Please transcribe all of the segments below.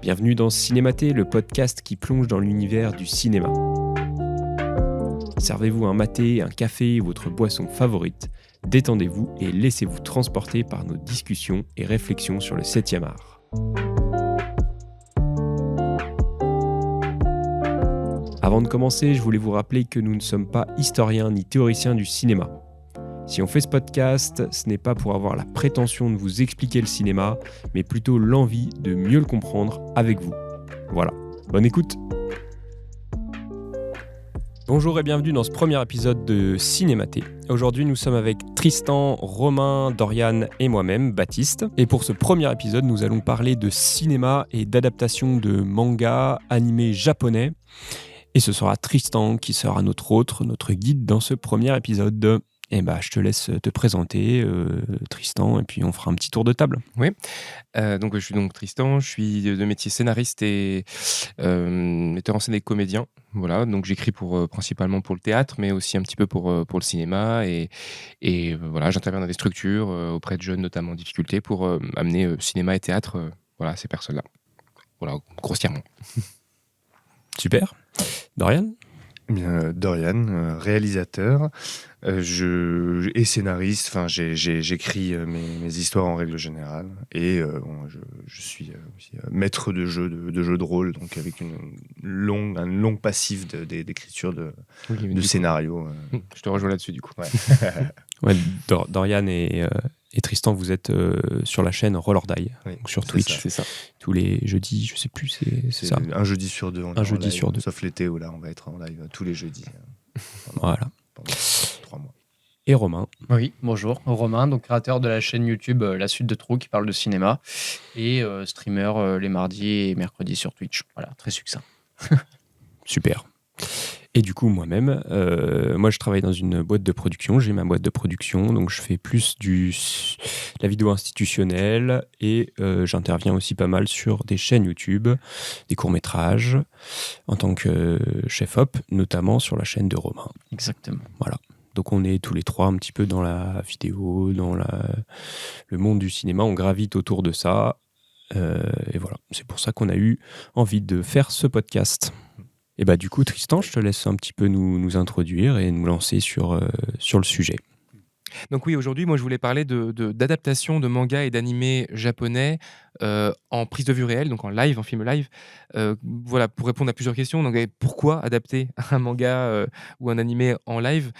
Bienvenue dans Cinématé, le podcast qui plonge dans l'univers du cinéma. Servez-vous un maté, un café ou votre boisson favorite, détendez-vous et laissez-vous transporter par nos discussions et réflexions sur le 7e art. Avant de commencer, je voulais vous rappeler que nous ne sommes pas historiens ni théoriciens du cinéma. Si on fait ce podcast, ce n'est pas pour avoir la prétention de vous expliquer le cinéma, mais plutôt l'envie de mieux le comprendre avec vous. Voilà, bonne écoute. Bonjour et bienvenue dans ce premier épisode de Cinématé. Aujourd'hui, nous sommes avec Tristan, Romain, Dorian et moi-même, Baptiste. Et pour ce premier épisode, nous allons parler de cinéma et d'adaptation de manga animé japonais. Et ce sera Tristan qui sera notre guide dans ce premier épisode. Eh ben, je te laisse te présenter, Tristan, et puis on fera un petit tour de table. Oui, donc je suis donc Tristan, je suis de métier scénariste et metteur en scène et comédien. Voilà, donc j'écris principalement pour le théâtre, mais aussi un petit peu pour le cinéma. Et voilà, j'interviens dans des structures auprès de jeunes, notamment en difficulté, pour amener cinéma et théâtre voilà, à ces personnes-là. Voilà, grossièrement. Super. Dorian ? Bien, Dorian, réalisateur et scénariste. Enfin, j'écris mes histoires en règle générale, et je suis aussi maître de jeu de rôle, donc avec un long passif d'écriture de scénario. Je te rejoins là-dessus du coup. Ouais. Ouais, Dorian et Tristan, vous êtes sur la chaîne Roll or Die, Oui, donc sur Twitch. C'est ça. Tous les jeudis, je sais plus, c'est ça. Un jeudi sur deux. Un jeudi sur deux. Sauf l'été où là, on va être en live tous les jeudis. Voilà. Pendant 3 mois. Et Romain. Oui, bonjour, Romain, donc créateur de la chaîne YouTube La Suite de Trous qui parle de cinéma et streamer les mardis et mercredis sur Twitch. Voilà, très succinct. Super. Et du coup, moi-même, moi je travaille dans une boîte de production, j'ai ma boîte de production, donc je fais plus de la vidéo institutionnelle et j'interviens aussi pas mal sur des chaînes YouTube, des courts-métrages, en tant que chef-op, notamment sur la chaîne de Romain. Exactement. Voilà. Donc on est tous les trois un petit peu dans la vidéo, dans le monde du cinéma, on gravite autour de ça. Et voilà, c'est pour ça qu'on a eu envie de faire ce podcast. Et bah du coup, Tristan, je te laisse un petit peu nous introduire et nous lancer sur le sujet. Donc oui, aujourd'hui, moi, je voulais parler d'adaptation de manga et d'animé japonais en prise de vue réelle, donc en live, en film live. Voilà, pour répondre à plusieurs questions. Donc, pourquoi adapter un manga ou un animé en live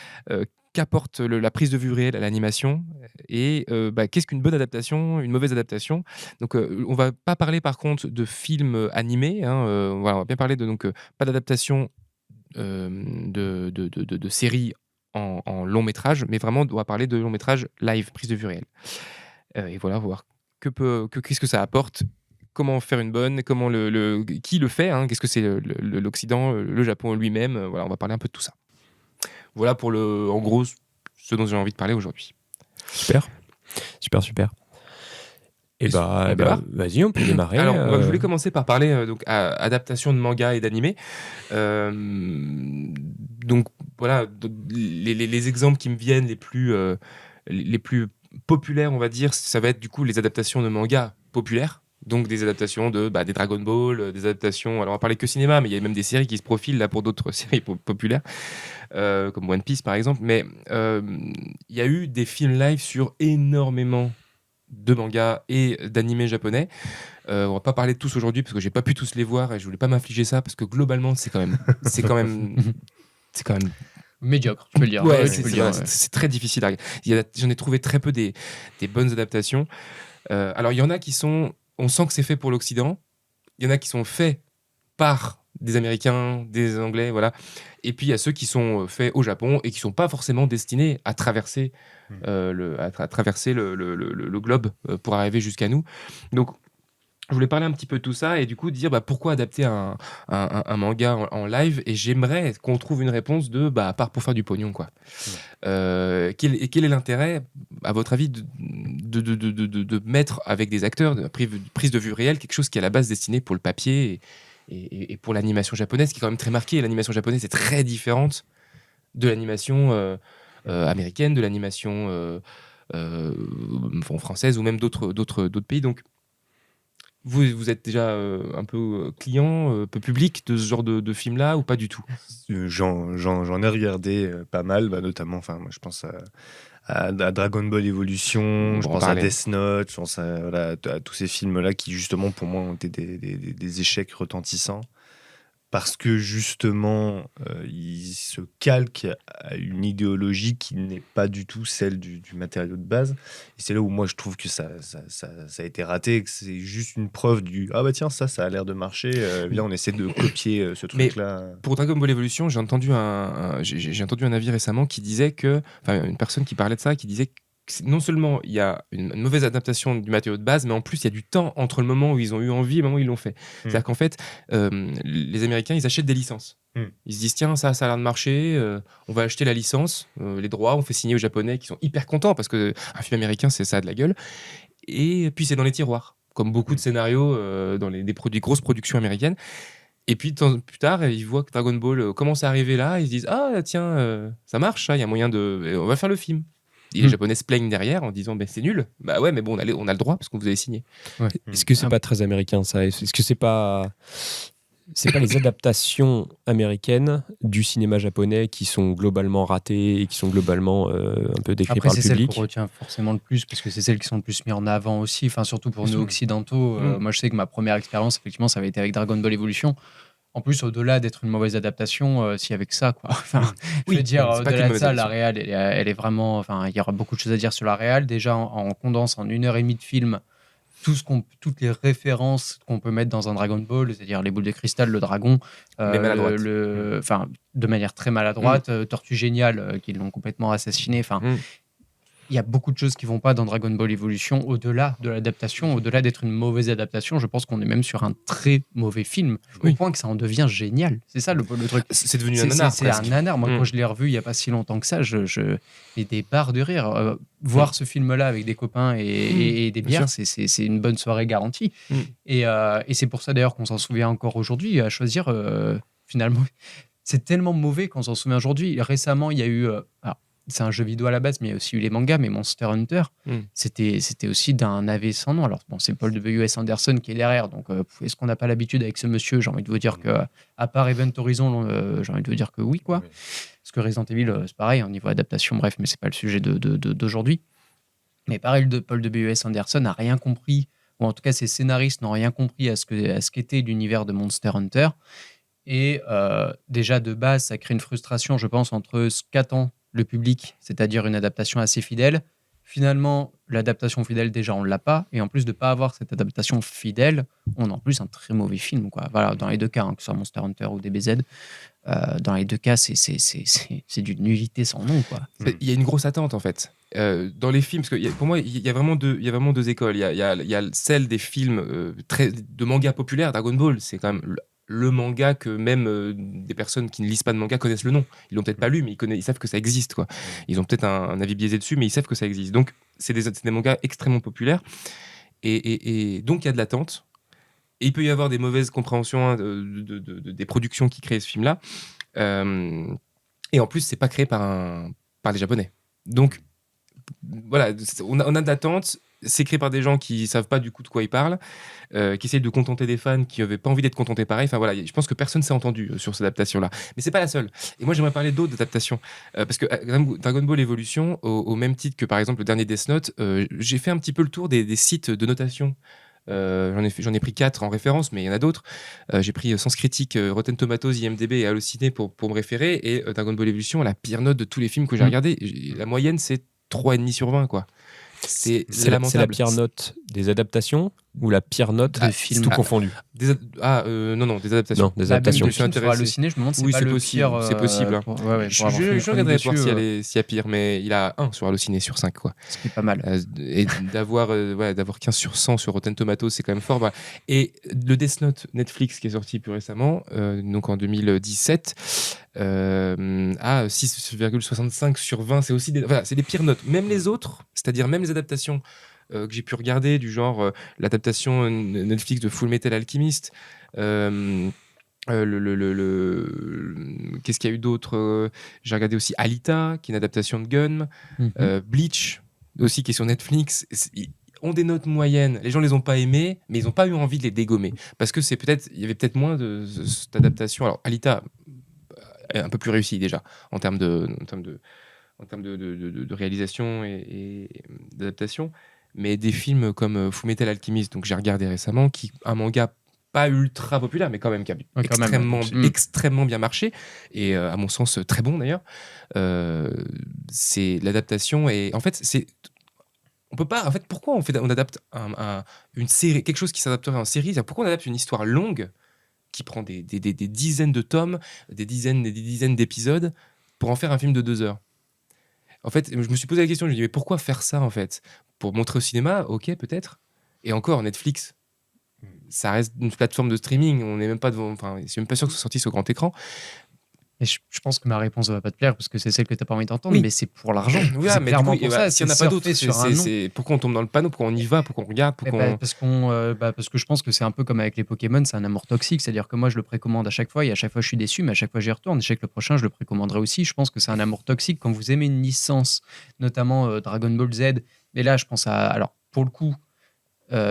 qu'apporte la prise de vue réelle à l'animation et qu'est-ce qu'une bonne adaptation, une mauvaise adaptation. Donc, on va pas parler par contre de films animés. Voilà, on va bien parler pas d'adaptation de séries en long métrage, mais vraiment on va parler de long métrage live, prise de vue réelle. Et voilà, voir qu'est-ce que ça apporte, comment faire une bonne, qui le fait, qu'est-ce que c'est l'Occident, le Japon lui-même. Voilà, on va parler un peu de tout ça. Voilà pour en gros ce dont j'ai envie de parler aujourd'hui. Super. Et vas-y, on peut démarrer. Alors, je voulais commencer par parler adaptation de manga et d'animé. Donc voilà, les exemples qui me viennent les plus populaires, on va dire, ça va être du coup les adaptations de manga populaires. Donc des adaptations des Dragon Ball, des adaptations. Alors on va parler que cinéma, mais il y a même des séries qui se profilent là pour d'autres séries populaires, comme One Piece par exemple. Mais il y a eu des films live sur énormément de mangas et d'animés japonais. On va pas parler de tous aujourd'hui parce que j'ai pas pu tous les voir et je voulais pas m'infliger ça parce que globalement c'est quand même médiocre, tu peux le dire. Ouais, Ouais, c'est très difficile. J'en ai trouvé très peu des bonnes adaptations. Alors il y en a on sent que c'est fait pour l'Occident. Il y en a qui sont faits par des Américains, des Anglais, voilà. Et puis il y a ceux qui sont faits au Japon et qui sont pas forcément destinés à traverser le globe pour arriver jusqu'à nous. Donc je voulais parler un petit peu de tout ça et du coup dire pourquoi adapter un manga en live, et j'aimerais qu'on trouve une réponse à part pour faire du pognon, quoi. Quel est l'intérêt, à votre avis, de mettre avec des acteurs de prise de vue réelle quelque chose qui est à la base destiné pour le papier et pour l'animation japonaise, qui est quand même très marquée. L'animation japonaise est très différente de l'animation américaine, de l'animation française ou même d'autres pays. Donc Vous êtes déjà un peu client, peu public de ce genre de film-là ou pas du tout? J'en ai regardé pas mal, notamment, moi, je pense à Dragon Ball Evolution, On je va en pense à parler. Death Note, je pense à tous ces films-là qui, justement, pour moi, ont été des échecs retentissants. Parce que justement, ils se calquent à une idéologie qui n'est pas du tout celle du matériau de base. Et c'est là où moi je trouve que ça a été raté, et que c'est juste une preuve du ah bah tiens, ça a l'air de marcher, viens, on essaie de copier ce Mais truc-là. pour Dragon Ball Evolution, j'ai entendu j'ai entendu un avis récemment qui disait que, enfin, une personne qui parlait de ça, qui disait que non seulement il y a une mauvaise adaptation du matériau de base, mais en plus il y a du temps entre le moment où ils ont eu envie et le moment où ils l'ont fait. C'est-à-dire qu'en fait, les Américains, ils achètent des licences. Ils se disent tiens, ça a l'air de marcher, on va acheter la licence, les droits, on fait signer aux Japonais qui sont hyper contents parce que un film américain, ça a de la gueule. Et puis c'est dans les tiroirs, comme beaucoup de scénarios dans des grosses productions américaines. Et puis plus tard, ils voient que Dragon Ball commence à arriver là, ils se disent ah tiens, ça marche, il y a moyen on va faire le film. Et les Japonais se plaignent derrière en disant c'est nul. Bah ouais, mais bon, on a le droit parce que vous avez signé. Est-ce que c'est pas très américain ça? Est-ce que c'est pas les adaptations américaines du cinéma japonais qui sont globalement ratées et qui sont globalement un peu décrites Après, par le c'est celles public? qu'on retient forcément le plus, parce que c'est celles qui sont le plus mises en avant aussi, enfin, surtout pour nous occidentaux. Moi, je sais que ma première expérience, effectivement, ça avait été avec Dragon Ball Evolution. En plus, au-delà d'être une mauvaise adaptation, s'il y avait que ça, quoi. Enfin, je veux dire, c'est pas qu'une au-delà de mauvaise ça, la adaptation. réal, elle est vraiment. Enfin, il y aura beaucoup de choses à dire sur la réal. Déjà, en condense en 1h30 de film, toutes les références qu'on peut mettre dans un Dragon Ball, c'est-à-dire les boules de cristal, le dragon, Mais maladroite. enfin, de manière très maladroite, Tortue Géniale, qui l'ont complètement assassiné. Enfin, il y a beaucoup de choses qui vont pas dans Dragon Ball Evolution, au-delà de l'adaptation, au-delà d'être une mauvaise adaptation. Je pense qu'on est même sur un très mauvais film, au point que ça en devient génial. C'est ça le truc. C'est devenu un nanar. C'est un nanar. Moi, quand je l'ai revu il y a pas si longtemps que ça, j'ai des barres de rire. Voir ce film-là avec des copains et des bières, c'est une bonne soirée garantie. Et c'est pour ça d'ailleurs qu'on s'en souvient encore aujourd'hui. À choisir, finalement, c'est tellement mauvais qu'on s'en souvient aujourd'hui. Récemment, il y a eu... c'est un jeu vidéo à la base, mais il y a aussi eu les mangas, mais Monster Hunter, c'était aussi d'un AV sans nom. Alors, bon, c'est Paul W.S. Anderson qui est derrière, donc est-ce qu'on n'a pas l'habitude avec ce monsieur? J'ai envie de vous dire que, à part Event Horizon, j'ai envie de vous dire que oui, quoi. Parce que Resident Evil, c'est pareil, au niveau adaptation, bref, mais c'est pas le sujet d'aujourd'hui. Mais pareil, Paul W.S. Anderson n'a rien compris, ou en tout cas, ses scénaristes n'ont rien compris à ce qu'était l'univers de Monster Hunter. Et déjà, de base, ça crée une frustration, je pense, entre ce qu'attend le public, c'est-à-dire une adaptation assez fidèle. Finalement, l'adaptation fidèle, déjà, on ne l'a pas. Et en plus de ne pas avoir cette adaptation fidèle, on a en plus un très mauvais film, quoi. Voilà, dans les deux cas, que ce soit Monster Hunter ou DBZ, dans les deux cas, c'est d'une nullité sans nom, quoi. Il y a une grosse attente, en fait. Dans les films, parce que pour moi, il y a vraiment deux écoles. Il y a celle des films de manga populaires. Dragon Ball, c'est quand même le manga que même des personnes qui ne lisent pas de manga connaissent le nom. Ils l'ont peut-être pas lu, mais ils savent que ça existe, quoi. Ils ont peut-être un avis biaisé dessus, mais ils savent que ça existe. Donc, c'est des mangas extrêmement populaires. Et donc, il y a de l'attente. Et il peut y avoir des mauvaises compréhensions des productions qui créent ce film-là. Et en plus, c'est pas créé par les Japonais. Donc, voilà, on a de l'attente. C'est créé par des gens qui savent pas du coup de quoi ils parlent, qui essayent de contenter des fans qui n'avaient pas envie d'être contentés pareil. Enfin voilà, je pense que personne s'est entendu sur cette adaptation-là. Mais c'est pas la seule. Et moi, j'aimerais parler d'autres adaptations. Parce que Dragon Ball Evolution, au même titre que par exemple le dernier Death Note, j'ai fait un petit peu le tour des sites de notation. J'en ai pris 4 en référence, mais il y en a d'autres. J'ai pris Sens Critique, Rotten Tomatoes, IMDb et Allociné pour me référer. Et Dragon Ball Evolution a la pire note de tous les films que j'ai regardés. La moyenne, c'est 3,5 sur 20, quoi. C'est lamentable. C'est la pire note des adaptations ou la pire note de film tout confondu? Non, des adaptations. Non, des adaptations. Même de films sur Allociné, je me demande si Oui, pas c'est le possible, pire. c'est possible, hein. Je regarderai voir s'il y a pire, mais il a 1 sur Allociné sur 5, quoi. Ce qui est pas mal. Et d'avoir 15 sur 100 sur Rotten Tomatoes, c'est quand même fort. Voilà. Et le Death Note Netflix qui est sorti plus récemment, donc en 2017, à 6,65 sur 20, c'est aussi c'est les pires notes. Même les autres, c'est-à-dire même les adaptations que j'ai pu regarder, du genre l'adaptation Netflix de Full Metal Alchemist, qu'est-ce qu'il y a eu d'autre? J'ai regardé aussi Alita, qui est une adaptation de Gun, Bleach, aussi qui est sur Netflix. ont des notes moyennes, les gens les ont pas aimées, mais ils n'ont pas eu envie de les dégommer. Parce que il y avait peut-être moins de cette adaptation. Alors, Alita est un peu plus réussie déjà, en termes de réalisation et d'adaptation. Mais des films comme Fullmetal Alchemist, donc j'ai regardé récemment, un manga pas ultra populaire, mais quand même qui a extrêmement bien marché, et à mon sens très bon d'ailleurs. C'est l'adaptation, et en fait, on peut pas. En fait, pourquoi on adapte une série, quelque chose qui s'adapterait en série? Pourquoi on adapte une histoire longue qui prend des dizaines de tomes, des dizaines d'épisodes, pour en faire un film de 2 heures? En fait, je me suis posé la question, je me dis, mais pourquoi faire ça, en fait? Pour montrer au cinéma, ok, peut-être. Et encore, Netflix, ça reste une plateforme de streaming, on n'est même pas devant, enfin, je suis même pas sûr que ce soit sorti sur grand écran. Et je pense que ma réponse ne va pas te plaire parce que c'est celle que tu n'as pas envie d'entendre, Oui. mais c'est pour l'argent. Oui, c'est mais clairement du coup, pour ça. s'il n'y en a pas d'autres, c'est pourquoi on tombe dans le panneau, pourquoi on y va, pourquoi on regarde, parce que je pense que c'est un peu comme avec les Pokémon, c'est un amour toxique. C'est-à-dire que moi, je le précommande à chaque fois et à chaque fois, je suis déçu, mais à chaque fois, j'y retourne. Et je sais que le prochain, je le précommanderai aussi. Je pense que c'est un amour toxique quand vous aimez une licence, notamment Dragon Ball Z. Mais là, je pense à. Alors, pour le coup,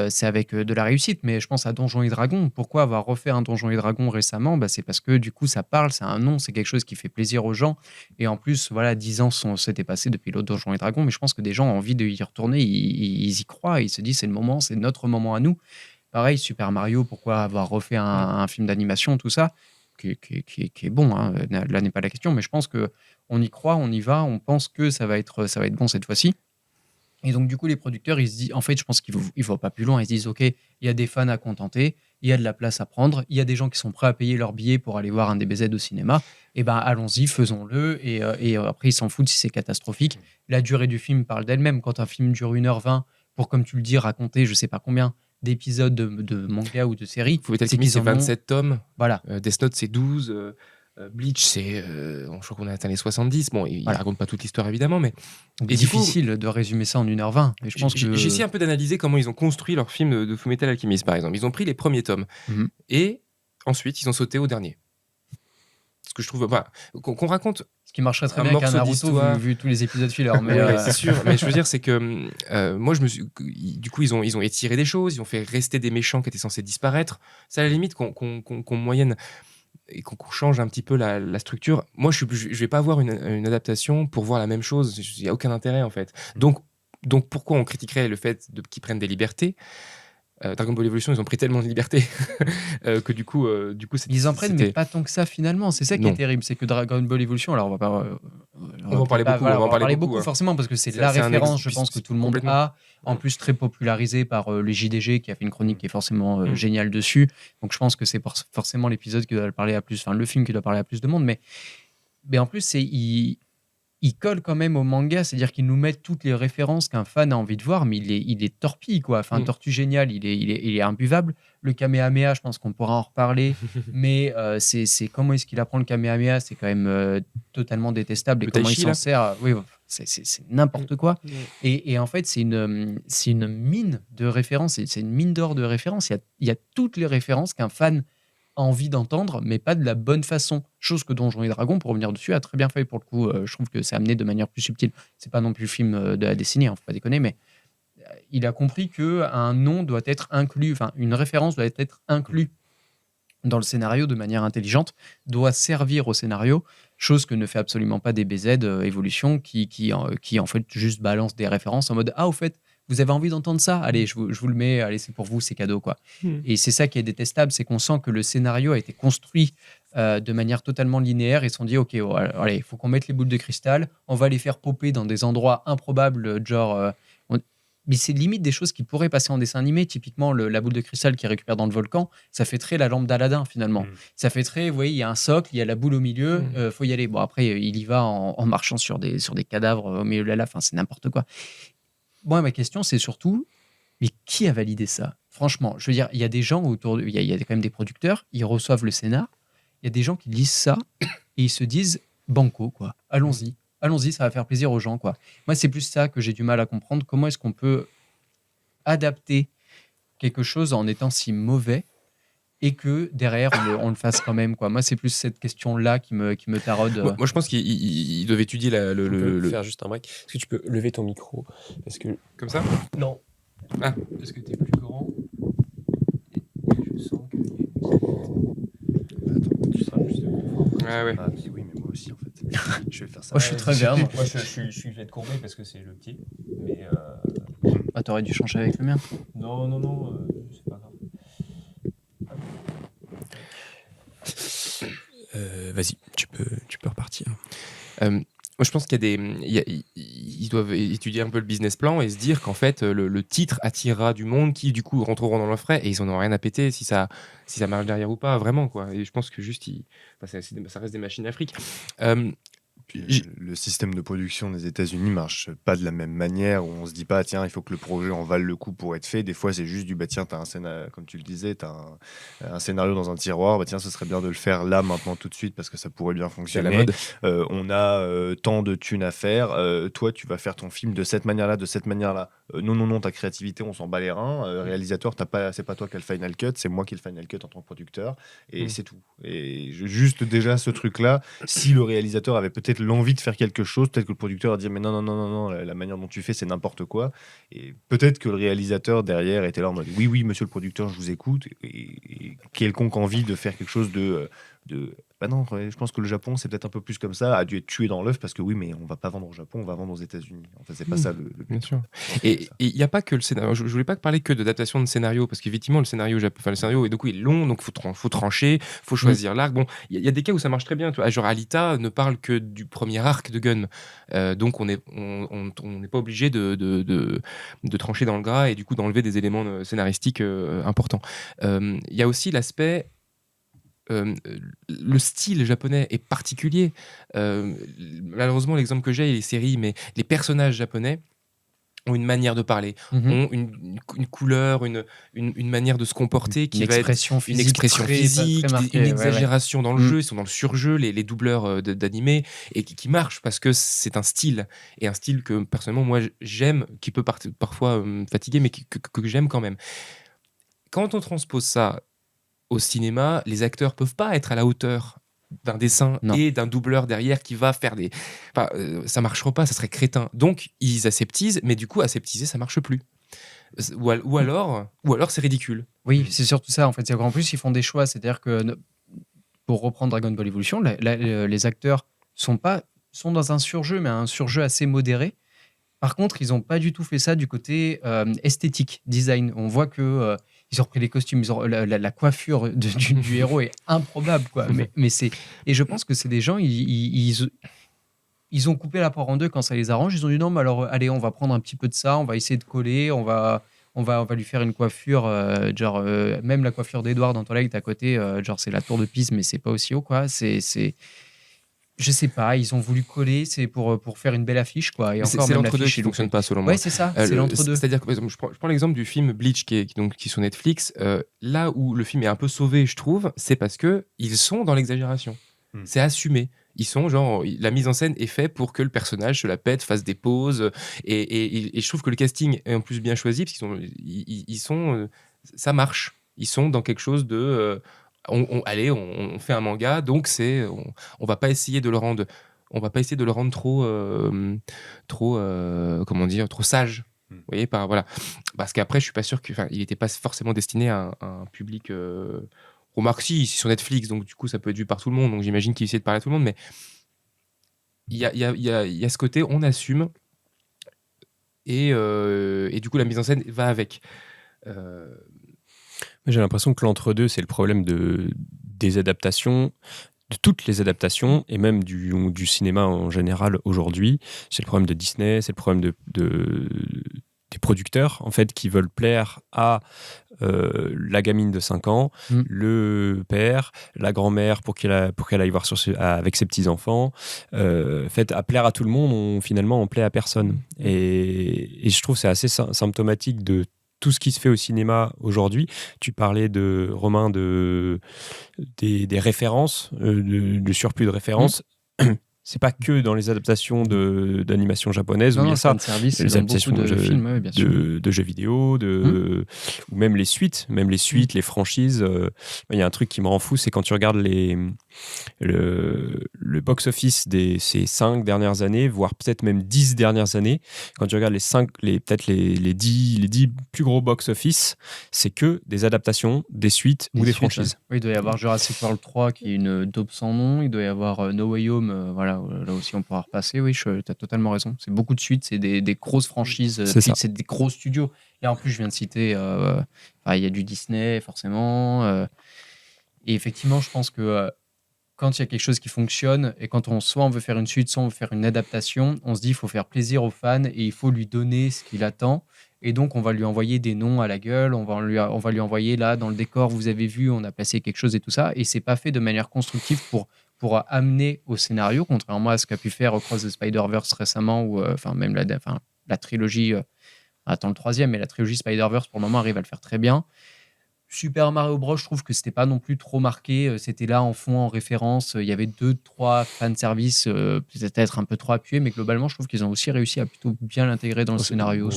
c'est avec de la réussite, mais je pense à Donjons et Dragons. Pourquoi avoir refait un Donjons et Dragons récemment? C'est parce que du coup, ça parle, c'est un nom, c'est quelque chose qui fait plaisir aux gens. Et en plus, voilà, 10 ans s'étaient passés depuis l'autre Donjons et Dragons, mais je pense que des gens ont envie de y retourner, ils y croient, ils se disent c'est le moment, c'est notre moment à nous. Pareil, Super Mario, pourquoi avoir refait un film d'animation, tout ça, qui est bon, hein, là n'est pas la question, mais je pense que on y croit, on y va, on pense que ça va être bon cette fois-ci. Et donc, du coup, les producteurs, ils se disent, en fait, je pense qu'ils ne vont pas plus loin. Ils se disent, OK, il y a des fans à contenter, il y a de la place à prendre, il y a des gens qui sont prêts à payer leur billet pour aller voir un DBZ au cinéma. Et ben, allons-y, faisons-le. Et après, ils s'en foutent si c'est catastrophique. La durée du film parle d'elle-même. Quand un film dure 1h20, pour, comme tu le dis, raconter, je ne sais pas combien d'épisodes de manga ou de série. Fullmetal Alchemist, c'est 27 tomes. Voilà. Death Note, c'est 12. Bleach, je crois qu'on a atteint les 70. Bon, il ne raconte pas toute l'histoire, évidemment, mais... C'est difficile de résumer ça en 1h20. Et je pense que... J'ai essayé un peu d'analyser comment ils ont construit leur film de Fullmetal Alchemist, par exemple. Ils ont pris les premiers tomes, et ensuite, ils ont sauté au dernier. Ce que je trouve... qu'on raconte... Ce qui marcherait très bien qu'un Naruto, vu tous les épisodes filler. Mais c'est sûr. Mais je veux dire, c'est que moi, du coup, ils ont étiré des choses, ils ont fait rester des méchants qui étaient censés disparaître. C'est à la limite qu'on moyenne... et qu'on change un petit peu la structure. Moi, je vais pas voir une adaptation pour voir la même chose. Il n'y a aucun intérêt, en fait. Donc pourquoi on critiquerait le fait qu'ils prennent des libertés? Dragon Ball Evolution, ils ont pris tellement de libertés que du coup ils en prennent, mais pas tant que ça, finalement. C'est ça qui est terrible. C'est que Dragon Ball Evolution, alors on va pas... on va en parler beaucoup. On va en parler beaucoup, forcément, parce que c'est la référence, je pense, que tout le monde a. En plus, très popularisé par le JDG, qui a fait une chronique qui est forcément géniale dessus. Donc, je pense que c'est forcément l'épisode qui doit parler à plus... Enfin, le film qui doit parler à plus de monde. Mais en plus, il colle quand même au manga, c'est-à-dire qu'ils nous mettent toutes les références qu'un fan a envie de voir, mais il est torpille, quoi. Enfin, Tortue Géniale, il est imbuvable. Le Kamehameha, je pense qu'on pourra en reparler, mais c'est comment est-ce qu'il apprend le Kamehameha, c'est quand même totalement détestable. Et comment il s'en sert, oui, c'est n'importe quoi. Et en fait, c'est une mine de références, c'est une mine d'or de références. Il y a toutes les références qu'un fan a envie d'entendre, mais pas de la bonne façon. Chose que Donjons et Dragons, pour revenir dessus, a très bien fait pour le coup. Je trouve que c'est amené de manière plus subtile. C'est pas non plus le film de la décennie, faut pas déconner, mais il a compris qu'un nom doit être inclus, enfin une référence doit être inclue dans le scénario de manière intelligente, doit servir au scénario, chose que ne fait absolument pas DBZ Evolution, qui en fait juste balance des références en mode au fait, vous avez envie d'entendre ça? Allez, je vous le mets, allez, c'est pour vous, c'est cadeau, quoi. Et c'est ça qui est détestable, c'est qu'on sent que le scénario a été construit de manière totalement linéaire. Ils se sont dit, OK, allez, il faut qu'on mette les boules de cristal, on va les faire popper dans des endroits improbables, genre... Mais c'est limite des choses qui pourraient passer en dessin animé. Typiquement, la boule de cristal qui récupère dans le volcan, ça fait très la lampe d'Aladin, finalement. Ça fait très, vous voyez, il y a un socle, il y a la boule au milieu, faut y aller. Bon, après, il y va en marchant sur des cadavres au milieu de la lave, c'est n'importe quoi. Moi, ma question, c'est surtout, mais qui a validé ça? Franchement, je veux dire, il y a des gens autour, il y a quand même des producteurs, ils reçoivent le scénar, il y a des gens qui lisent ça et ils se disent, banco, quoi, allons-y, ça va faire plaisir aux gens, quoi. Moi, c'est plus ça que j'ai du mal à comprendre. Comment est-ce qu'on peut adapter quelque chose en étant si mauvais et que derrière, on le fasse quand même, quoi. Moi, c'est plus cette question-là qui me taraude. Moi, je pense qu'il devait étudier faire juste un break. Est-ce que tu peux lever ton micro? Parce que... Comme ça? Non. Est-ce que tu es plus grand? Je sens qu'il y a Attends, tu seras plus de confort. Ah ouais. Ah, oui, mais moi aussi, en fait. Je vais faire ça. Moi, je suis très bien. Moi. Moi, je suis fait de courber parce que c'est le petit. Mais Ah, t'aurais dû changer avec le mien. non, c'est pas grave. Vas-y, tu peux repartir. Moi, je pense qu'il y a ils doivent étudier un peu le business plan et se dire qu'en fait, le titre attirera du monde qui, du coup, rentreront dans leur frais et ils en ont rien à péter si ça marche derrière ou pas, vraiment, quoi. Et je pense que juste, ça reste des machines à fric. Puis, le système de production des États-Unis marche pas de la même manière où on se dit pas tiens il faut que le projet en vale le coup pour être fait. Des fois c'est juste tiens t'as un scénario, comme tu le disais, t'as un scénario dans un tiroir, tiens ce serait bien de le faire là maintenant tout de suite parce que ça pourrait bien C'est la fonctionner. mode. On a tant de thunes à faire. Toi tu vas faire ton film de cette manière-là, de cette manière-là. Non, ta créativité on s'en bat les reins. Réalisateur c'est pas toi qui as le final cut, c'est moi qui ai le final cut en tant que producteur et c'est tout. Et juste déjà ce truc là, si le réalisateur avait peut-être l'envie de faire quelque chose, peut-être que le producteur a dit mais non, la manière dont tu fais c'est n'importe quoi, et peut-être que le réalisateur derrière était là en mode oui monsieur le producteur je vous écoute, et quelconque envie de faire quelque chose de non, je pense que le Japon c'est peut-être un peu plus comme ça, a dû être tué dans l'œuf parce que oui mais on va pas vendre au Japon, on va vendre aux États-Unis. En fait c'est pas ça le but. Bien sûr. Et il n'y a pas que le scénario. Je voulais pas parler que d'adaptation de scénario parce qu'effectivement le scénario est donc long, donc faut trancher, faut choisir l'arc. Bon, il y a des cas où ça marche très bien. Tu vois, genre Alita ne parle que du premier arc de Gun, donc on n'est pas obligé de trancher dans le gras et du coup d'enlever des éléments scénaristiques importants. Il y a aussi l'aspect le style japonais est particulier. Malheureusement, l'exemple que j'ai est les séries, mais les personnages japonais ont une manière de parler, ont une couleur, une manière de se comporter qui va être une expression physique, très marquée, une exagération dans le Mm. jeu, ils sont dans le surjeu, les doubleurs d'animé, et qui marchent parce que c'est un style, et un style que personnellement moi j'aime, qui peut parfois me fatiguer, mais que j'aime quand même. Quand on transpose ça au cinéma, les acteurs peuvent pas être à la hauteur d'un dessin et d'un doubleur derrière qui va faire des... Enfin, ça marchera pas, ça serait crétin. Donc, ils aseptisent, mais du coup, aseptiser, ça marche plus. Ou alors c'est ridicule. Oui, c'est surtout ça, en fait. C'est qu'en plus, ils font des choix. C'est-à-dire que, pour reprendre Dragon Ball Evolution, les acteurs sont dans un surjeu, mais un surjeu assez modéré. Par contre, ils n'ont pas du tout fait ça du côté esthétique, design. On voit que ils ont repris les costumes, la coiffure du héros est improbable, quoi. Et je pense que c'est des gens, ils ont coupé la poire en deux quand ça les arrange. Ils ont dit non, mais alors allez, on va prendre un petit peu de ça, on va essayer de coller, on va lui faire une coiffure, même la coiffure d'Edouard dans Twilight à côté, c'est la tour de Pise, mais c'est pas aussi haut, quoi. Je sais pas, ils ont voulu coller, c'est pour faire une belle affiche, quoi. Et c'est l'entre-deux qui fonctionne pas, selon moi. Ouais, c'est ça, c'est l'entre-deux. C'est-à-dire que, par exemple, je prends l'exemple du film Bleach qui est sur Netflix. Là où le film est un peu sauvé, je trouve, c'est parce que ils sont dans l'exagération. C'est assumé. Ils sont la mise en scène est faite pour que le personnage se la pète, fasse des pauses, et je trouve que le casting est en plus bien choisi parce qu'ils sont ça marche. Ils sont dans quelque chose de on fait un manga, donc on va pas essayer de le rendre trop sage. Vous voyez, voilà. Parce qu'après, je suis pas sûr il était pas forcément destiné à un public. Remarque, si, c'est sur Netflix, donc du coup, ça peut être vu par tout le monde. Donc j'imagine qu'il essaie de parler à tout le monde, mais il y a ce côté, on assume, et du coup, la mise en scène va avec. J'ai l'impression que l'entre-deux, c'est le problème des adaptations, de toutes les adaptations, et même du cinéma en général aujourd'hui. C'est le problème de Disney, c'est le problème des producteurs, en fait, qui veulent plaire à la gamine de 5 ans, le père, la grand-mère pour qu'elle aille voir avec ses petits-enfants. Fait, à plaire à tout le monde, finalement, on plaît à personne. Et je trouve que c'est assez symptomatique de tout ce qui se fait au cinéma aujourd'hui. Tu parlais de Romain des références, du surplus de références. C'est pas que dans les adaptations d'animation japonaise où il y a ça, les adaptations de films, de jeux vidéo, ou même les suites, les franchises. Il y a un truc qui me rend fou, c'est quand tu regardes le box-office ces 5 dernières années, voire peut-être même 10 dernières années, quand tu regardes peut-être les 10 plus gros box-office, c'est que des adaptations, des suites ou des franchises. Ouais. Oui, il doit y avoir Jurassic World 3 qui est une daube sans nom. Il doit y avoir No Way Home. Voilà, là aussi on pourra repasser. Oui, tu as totalement raison. C'est beaucoup de suites, c'est des grosses franchises, c'est des gros studios. Et en plus, je viens de citer, il y a du Disney forcément. Et effectivement, je pense que quand il y a quelque chose qui fonctionne et quand on veut faire une suite, soit on veut faire une adaptation, on se dit il faut faire plaisir aux fans et il faut lui donner ce qu'il attend. Et donc, on va lui envoyer des noms à la gueule, on va lui envoyer là, dans le décor, vous avez vu, on a placé quelque chose et tout ça. Et c'est pas fait de manière constructive pour amener au scénario, contrairement à ce qu'a pu faire Across the Spider-Verse récemment, ou même la trilogie, attends le troisième, mais la trilogie Spider-Verse, pour le moment, arrive à le faire très bien. Super Mario Bros, je trouve que c'était pas non plus trop marqué. C'était là en fond, en référence. Il y avait 2-3 fanservice, peut-être un peu trop appuyés, mais globalement, je trouve qu'ils ont aussi réussi à plutôt bien l'intégrer dans le scénario.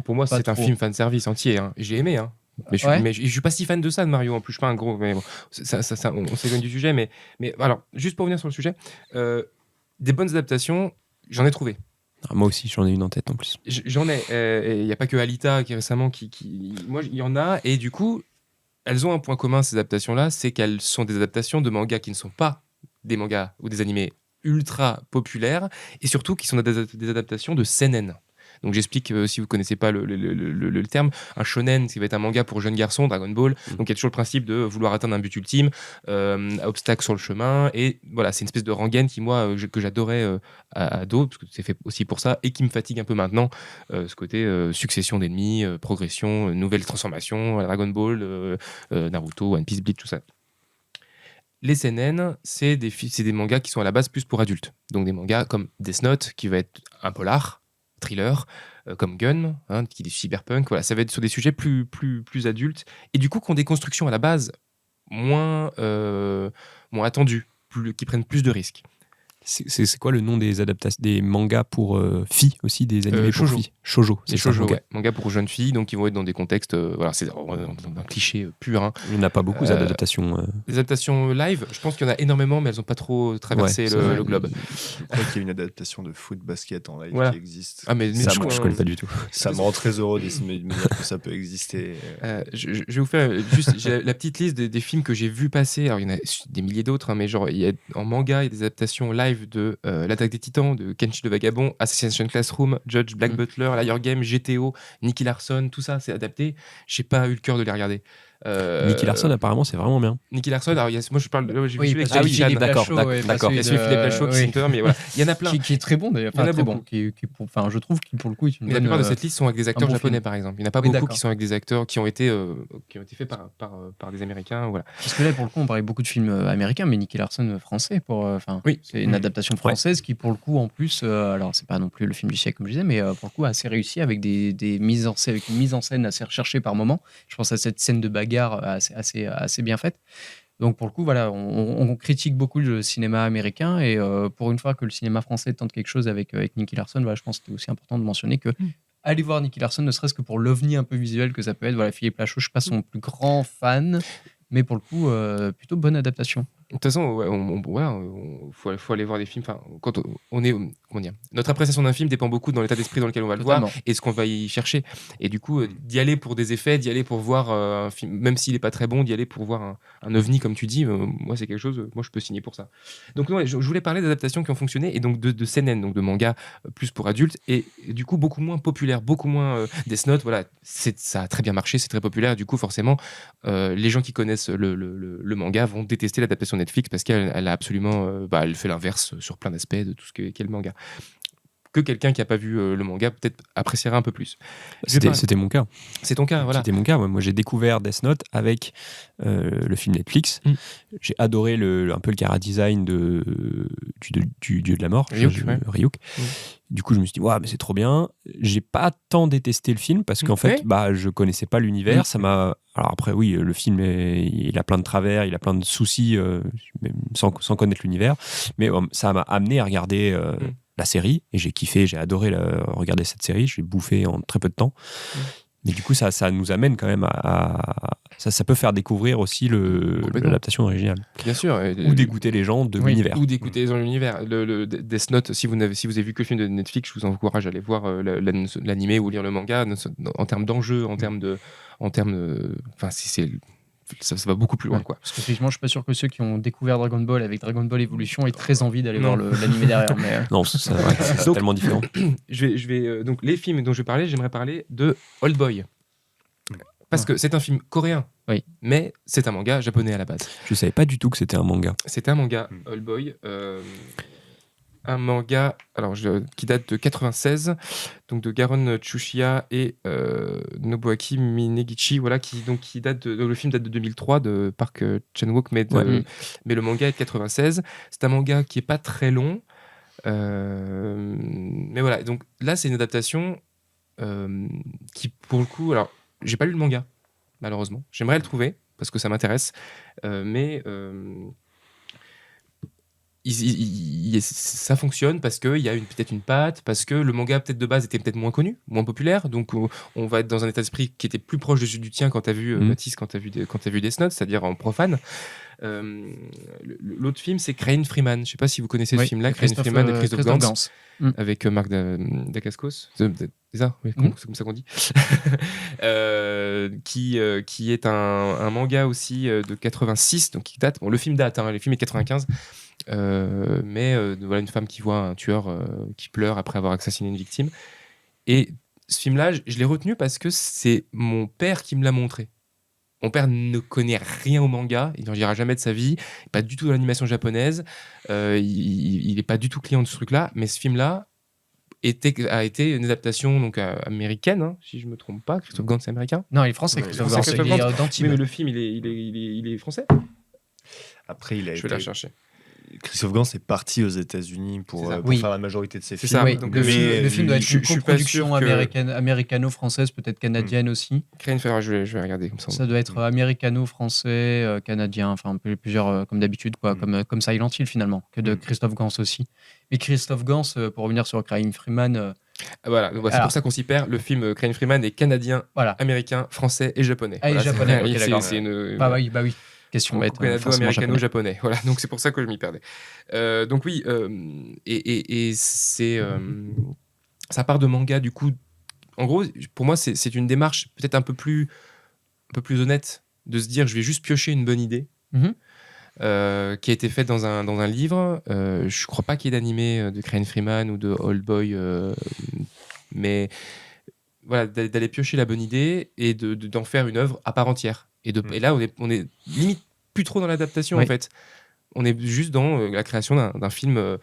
Pour moi, c'est un film fanservice entier. Hein. J'ai aimé. Hein. Mais je suis pas si fan de ça de Mario en plus. Je suis pas un gros. Mais bon, on s'éloigne du sujet. Mais alors, juste pour revenir sur le sujet, des bonnes adaptations, j'en ai trouvé. Moi aussi, j'en ai une en tête en plus. J'en ai. Il n'y a pas que Alita qui récemment moi, il y en a. Et du coup, elles ont un point commun, ces adaptations-là, c'est qu'elles sont des adaptations de mangas qui ne sont pas des mangas ou des animés ultra populaires, et surtout qui sont des adaptations de seinen. Donc j'explique, si vous ne connaissez pas le terme, un shonen, qui va être un manga pour jeunes garçons, Dragon Ball. Donc il y a toujours le principe de vouloir atteindre un but ultime, obstacle sur le chemin, et voilà, c'est une espèce de rengaine que j'adorais à ado, parce que c'est fait aussi pour ça, et qui me fatigue un peu maintenant, ce côté succession d'ennemis, progression, nouvelles transformations, Dragon Ball, Naruto, One Piece, Bleach, tout ça. Les seinen, c'est des mangas qui sont à la base plus pour adultes. Donc des mangas comme Death Note, qui va être un polar, thriller, comme Gun, qui est du cyberpunk. Voilà, ça va être sur des sujets plus adultes, et du coup qui ont des constructions à la base moins attendues, qui prennent plus de risques. C'est quoi le nom des adaptations, des mangas pour filles aussi, des animés pour filles? Shoujo. C'est shoujo, ouais. Mangas pour jeunes filles, donc ils vont être dans des contextes, voilà, c'est un cliché pur. Hein. Il n'y en a pas beaucoup d'adaptations. Les adaptations live, je pense qu'il y en a énormément, mais elles n'ont pas trop traversé le globe. Je crois qu'il y a une adaptation de foot basket en live qui existe. Ah, mais je ne connais pas du tout. Ça me rend très heureux de me dire que ça peut exister. Je vais vous faire juste la petite liste des films que j'ai vu passer. Alors il y en a des milliers d'autres, hein, mais genre il y a en manga, il y a des adaptations live de L'Attaque des Titans, de Kenshi le Vagabond, Assassination Classroom, Judge, Black Butler, Liar Game, GTO, Nicky Larson, tout ça c'est adapté. J'ai pas eu le cœur de les regarder. Nicky Larson, apparemment, c'est vraiment bien. Nicky Larson, alors moi je parle, j'ai vu celui avec Philippe d'accord. Il y a celui Philippe Lachaud qui mais voilà, il y en a plein. Qui est très bon d'ailleurs, enfin, très bon. Je trouve qu'il pour le coup est une bonne. La plupart de cette liste sont avec des acteurs japonais par exemple. Il n'y en a pas beaucoup qui sont avec des acteurs qui ont été faits par des Américains, voilà. Parce que là pour le coup on parlait beaucoup de films américains, mais Nicky Larson français c'est une adaptation française qui pour le coup en plus, alors c'est pas non plus le film du siècle comme je disais, mais pour le coup assez réussi avec des mises en scène, avec une mise en scène assez recherchée par moment. Je pense à cette scène de bagarre assez bien faite. Donc pour le coup, voilà, on critique beaucoup le cinéma américain, et pour une fois que le cinéma français tente quelque chose avec Nicky Larson, voilà, je pense que c'était aussi important de mentionner que aller voir Nicky Larson, ne serait-ce que pour l'ovni un peu visuel que ça peut être. Voilà, Philippe Lachaud, je ne suis pas son plus grand fan, mais pour le coup, plutôt bonne adaptation. De toute façon, faut aller voir des films. Enfin, quand on est, comment dire, notre appréciation d'un film dépend beaucoup dans l'état d'esprit dans lequel on va le voir et ce qu'on va y chercher. Et du coup, d'y aller pour des effets, d'y aller pour voir un film, même s'il est pas très bon, d'y aller pour voir un ovni comme tu dis. Moi, c'est quelque chose. Moi, je peux signer pour ça. Donc, je voulais parler d'adaptations qui ont fonctionné et donc de seinen, donc de mangas plus pour adultes, et du coup beaucoup moins populaires, beaucoup moins Death Note. Voilà, ça a très bien marché, c'est très populaire. Du coup, forcément, les gens qui connaissent le manga vont détester l'adaptation Netflix parce qu'elle a absolument elle fait l'inverse sur plein d'aspects de tout ce qu'est le manga. Que quelqu'un qui n'a pas vu le manga peut-être appréciera un peu plus. C'était mon cas. C'est ton cas, voilà. C'était mon cas. Moi, j'ai découvert Death Note avec le film Netflix. J'ai adoré un peu le chara-design du dieu de la mort, Ryuk. Du coup, je me suis dit, mais c'est trop bien. J'ai pas tant détesté le film parce qu'en fait, je connaissais pas l'univers. Ça m'a. Alors après, oui, le film, il a plein de travers, il a plein de soucis, même sans connaître l'univers. Mais ça m'a amené à regarder la série, et j'ai kiffé, j'ai adoré regarder cette série. Je l'ai bouffé en très peu de temps. Mais du coup, ça nous amène quand même ça peut faire découvrir aussi l'adaptation originale. Bien sûr. Ou dégoûter les gens de l'univers. Ou dégoûter les gens de l'univers. Le Death Note, si vous avez vu que le film de Netflix, je vous encourage à aller voir l'animé ou lire le manga. En termes d'enjeux, en termes de, enfin, ça va beaucoup plus loin, quoi. Parce qu'effectivement, je suis pas sûr que ceux qui ont découvert Dragon Ball avec Dragon Ball Evolution aient très envie d'aller voir l'animé derrière. Mais... Non, c'est tellement différent. Donc les films dont je vais parler, j'aimerais parler de Old Boy. Parce que c'est un film coréen, mais c'est un manga japonais à la base. Je savais pas du tout que c'était un manga. C'est un manga, Old Boy. Un manga qui date de 96, donc de Garon Tsuchiya et Nobuaki Minegichi, voilà, qui date le film date de 2003 de Park Chan-wook, mais le manga est de 96. C'est un manga qui est pas très long, mais voilà. Donc là, c'est une adaptation qui, pour le coup, alors j'ai pas lu le manga, malheureusement. J'aimerais le trouver parce que ça m'intéresse, mais ça fonctionne parce qu'il y a peut-être une patte, parce que le manga peut-être de base était peut-être moins connu, moins populaire, donc on va être dans un état d'esprit qui était plus proche du tien quand tu as vu Mathis, quand tu as vu Death Note, c'est-à-dire en profane. L'autre film, c'est Crane Freeman. Je ne sais pas si vous connaissez ce film-là, Crane Freeman et Christophe Gans, avec Marc Dacascos. C'est ça, c'est comme ça qu'on dit. Qui est un manga aussi de 86, donc qui date. Bon, le film date, le film est 95. Mais voilà, une femme qui voit un tueur qui pleure après avoir assassiné une victime. Et ce film-là, je l'ai retenu parce que c'est mon père qui me l'a montré. Mon père ne connaît rien au manga, il n'en dira jamais de sa vie, pas du tout dans l'animation japonaise, il n'est pas du tout client de ce truc-là, mais ce film-là a été une adaptation donc, américaine, si je ne me trompe pas. Christophe Gans, c'est américain ? Non, il est français, Christophe Gans. Il est d'Antibes. Mais le film, il est français ? Après, je vais la chercher. Christophe Gans est parti aux États-Unis pour faire la majorité de ses films. Ça. Oui, donc le film doit être une coproduction américano-française, peut-être canadienne aussi. Je vais regarder comme ça. Ça doit être américano-français, canadien, enfin plusieurs comme d'habitude, quoi, comme Silent Hill finalement, que de Christophe Gans aussi. Mais Christophe Gans, pour revenir sur Crane Freeman. Voilà, c'est pour ça qu'on s'y perd. Le film Crane Freeman est canadien, américain, français et japonais. Ah, et japonais. Okay, d'accord. C'est une. Bah oui. Question bête. Canado-américano-japonais. Voilà, donc c'est pour ça que je m'y perdais. Donc oui, et c'est ça part de manga du coup. En gros, pour moi, c'est une démarche peut-être un peu plus honnête de se dire je vais juste piocher une bonne idée qui a été faite dans un livre. Je crois pas qu'il y ait d'animé de Crane Freeman ou de Old Boy, mais voilà, d'aller piocher la bonne idée et d'en faire une œuvre à part entière. Et là, on est limite plus trop dans l'adaptation, en fait. On est juste dans la création d'un film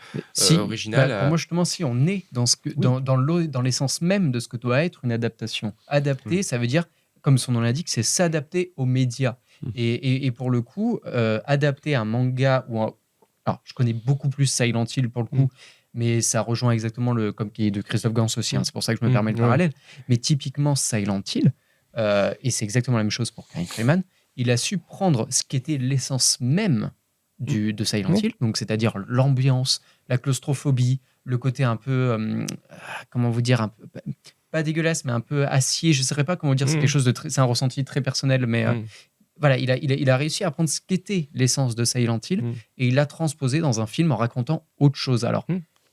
original. Pour moi, justement, si on est dans l'essence même de ce que doit être une adaptation. Adapter, ça veut dire, comme son nom l'indique, c'est s'adapter aux médias. Et pour le coup, adapter un manga ou alors, je connais beaucoup plus Silent Hill pour le coup, mais ça rejoint exactement comme qui est de Christophe Gans aussi. C'est pour ça que je me permets le parallèle. Mais typiquement, Silent Hill, et c'est exactement la même chose pour Crane Freeman, il a su prendre ce qui était l'essence même de Silent Hill, donc c'est-à-dire l'ambiance, la claustrophobie, le côté un peu, comment vous dire, un peu, pas dégueulasse, mais un peu acier, je ne saurais pas comment dire, c'est quelque chose de c'est un ressenti très personnel, mais voilà, il a réussi à prendre ce qu'était l'essence de Silent Hill et il l'a transposé dans un film en racontant autre chose. Alors,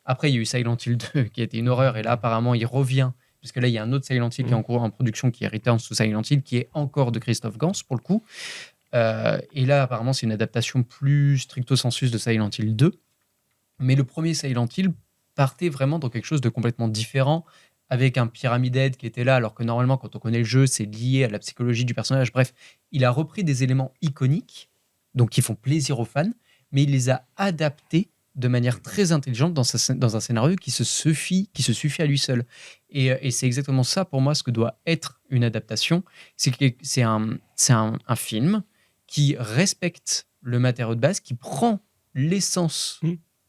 après, il y a eu Silent Hill 2 qui a été une horreur, et là, apparemment, il revient. Puisque là, il y a un autre Silent Hill qui est en cours en production, qui est Return to Silent Hill, qui est encore de Christophe Gans, pour le coup. Et là, apparemment, c'est une adaptation plus stricto sensus de Silent Hill 2. Mais le premier Silent Hill partait vraiment dans quelque chose de complètement différent, avec un Pyramid Head qui était là, alors que normalement, quand on connaît le jeu, c'est lié à la psychologie du personnage. Bref, il a repris des éléments iconiques, donc qui font plaisir aux fans, mais il les a adaptés de manière très intelligente dans un scénario qui se suffit à lui seul. Et c'est exactement ça, pour moi, ce que doit être une adaptation. C'est un film qui respecte le matériau de base, qui prend l'essence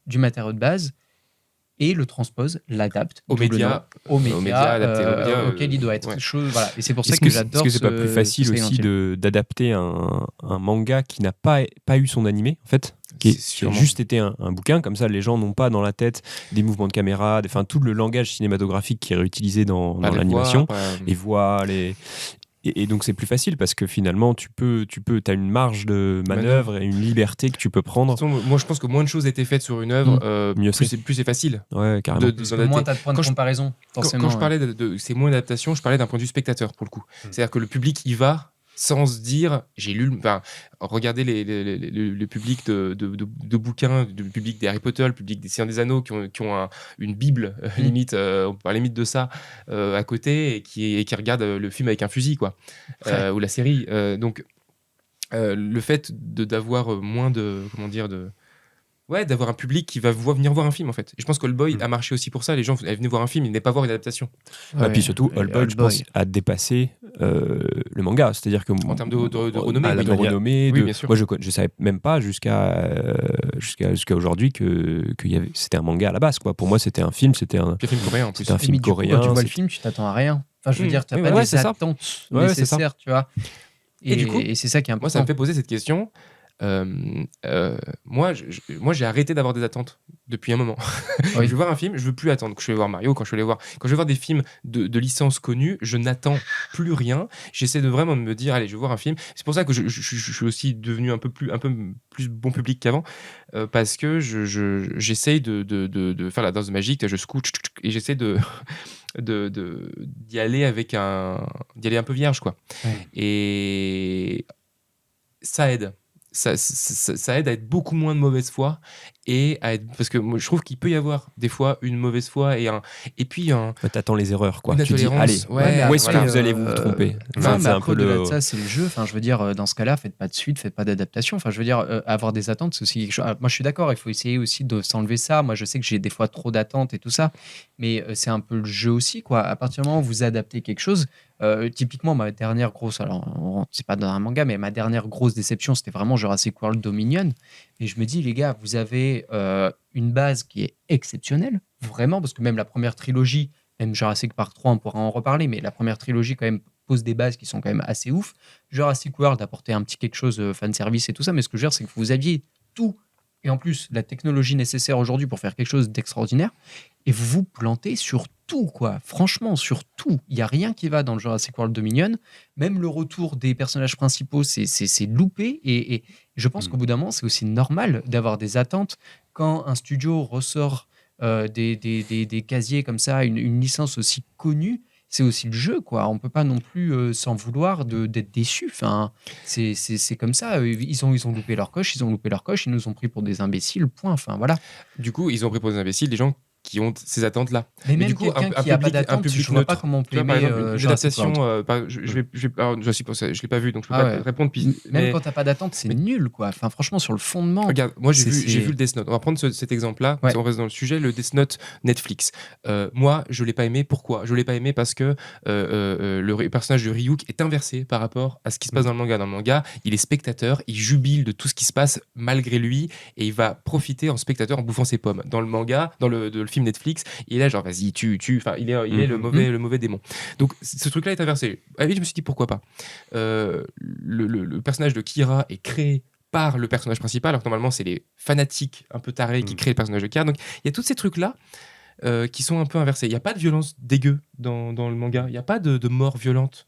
du matériau de base et le transpose, l'adapte aux médias auquel il doit être. Voilà. Et c'est pour ça que j'adore. Est-ce que c'est pas plus facile aussi d'adapter un manga qui n'a pas eu son animé, en fait ? qui a sûrement. juste été un bouquin. Comme ça, les gens n'ont pas dans la tête des mouvements de caméra, tout le langage cinématographique qui est réutilisé dans l'animation, les voix, et donc c'est plus facile parce que finalement t'as une marge de manœuvre et une liberté que tu peux prendre. De toute façon, moi je pense que moins de choses étaient faites sur une œuvre, mieux plus c'est facile. Ouais, carrément. Parce que moins t'as de points de comparaison. Quand je parlais de c'est moins d'adaptation, je parlais d'un point de vue spectateur pour le coup. C'est-à-dire que le public y va sans se dire, regardez le public de bouquins, le public des Harry Potter, le public des Seigneurs des Anneaux qui ont une bible limite, on peut parler limite de ça à côté et qui regardent le film avec un fusil quoi, ou la série. Donc le fait d'avoir moins d'avoir un public qui va venir voir un film en fait. Et je pense qu'Oldboy a marché aussi pour ça. Les gens venaient voir un film, ils venaient pas voir une adaptation. Et puis surtout, Oldboy, je pense, a dépassé le manga. C'est-à-dire que en termes de renommée, renommée, bien sûr. Moi, je savais même pas jusqu'à aujourd'hui que c'était un manga à la base. Quoi. Pour moi, c'était un film, c'était un film coréen en plus. C'était un film coréen. Quand tu vois le film, tu t'attends à rien. Enfin, je veux dire, tu n'as pas des attentes nécessaires, tu vois. Et du coup, et c'est ça qui est important. Moi, ça me fait poser cette question. Moi, j'ai arrêté d'avoir des attentes depuis un moment. Je veux voir un film, je veux plus attendre. Quand je vais voir Mario, quand je vais voir des films de licences connues, je n'attends plus rien. J'essaie de vraiment me dire, allez, je vais voir un film. C'est pour ça que je suis aussi devenu un peu plus bon public qu'avant, parce que j'essaye de faire la danse magique. Je scoute et j'essaie d'y aller d'y aller un peu vierge, quoi. Ouais. Et ça aide. Ça aide à être beaucoup moins de mauvaise foi et à être, parce que moi, je trouve qu'il peut y avoir des fois une mauvaise foi et puis t'attends les erreurs quoi. Tu dis allez où est-ce que vous allez vous tromper. C'est un peu de ça, c'est le jeu. Enfin, je veux dire, dans ce cas-là, faites pas de suite, faites pas d'adaptation. Enfin, je veux dire, avoir des attentes, c'est aussi quelque chose. Moi, je suis d'accord. Il faut essayer aussi de s'enlever ça. Moi, je sais que j'ai des fois trop d'attentes et tout ça, mais c'est un peu le jeu aussi quoi. À partir du moment où vous adaptez quelque chose. Typiquement, ma dernière grosse, alors c'est pas dans un manga, mais ma dernière grosse déception, c'était vraiment Jurassic World Dominion. Et je me dis, les gars, vous avez une base qui est exceptionnelle, vraiment, parce que même la première trilogie, même Jurassic Park 3, on pourra en reparler, mais la première trilogie, quand même, pose des bases qui sont quand même assez ouf. Jurassic World apportait un petit quelque chose, fanservice et tout ça, mais ce que je veux dire, c'est que vous aviez tout, et en plus, la technologie nécessaire aujourd'hui pour faire quelque chose d'extraordinaire, et vous vous plantez sur tout, quoi. Franchement, sur tout. Il n'y a rien qui va dans le Jurassic World Dominion. Même le retour des personnages principaux, c'est loupé. Et je pense qu'au bout d'un moment, c'est aussi normal d'avoir des attentes. Quand un studio ressort des casiers comme ça, une licence aussi connue, c'est aussi le jeu, quoi. On peut pas non plus s'en vouloir d'être déçu. Enfin, c'est comme ça. Ils ont loupé leur coche, ils nous ont pris pour des imbéciles, point. Enfin, voilà. Du coup, ils ont pris pour des imbéciles des gens qui ont ces attentes-là. Mais même du coup, quelqu'un qui n'a pas d'attente, je ne vois pas comment on peut aimer une adaptation. Je l'ai pas vu, donc je peux pas répondre. Même quand tu n'as pas d'attente, c'est nul, quoi. Enfin, franchement, sur le fondement. Regarde, moi j'ai vu le Death Note. On va prendre cet exemple-là. Si on reste dans le sujet, le Death Note Netflix. Moi, je l'ai pas aimé. Pourquoi ? Je l'ai pas aimé parce que le personnage de Ryuk est inversé par rapport à ce qui se passe dans le manga. Dans le manga, il est spectateur, il jubile de tout ce qui se passe malgré lui, et il va profiter en spectateur en bouffant ses pommes. Dans le manga, dans le film Netflix, il est là genre vas-y tue, enfin il est le mauvais démon. Donc ce truc-là est inversé. Ah oui, je me suis dit pourquoi pas. Le personnage de Kira est créé par le personnage principal, alors que normalement c'est les fanatiques un peu tarés qui créent le personnage de Kira. Donc il y a tous ces trucs-là qui sont un peu inversés. Il n'y a pas de violence dégueu dans le manga. Il n'y a pas de mort violente.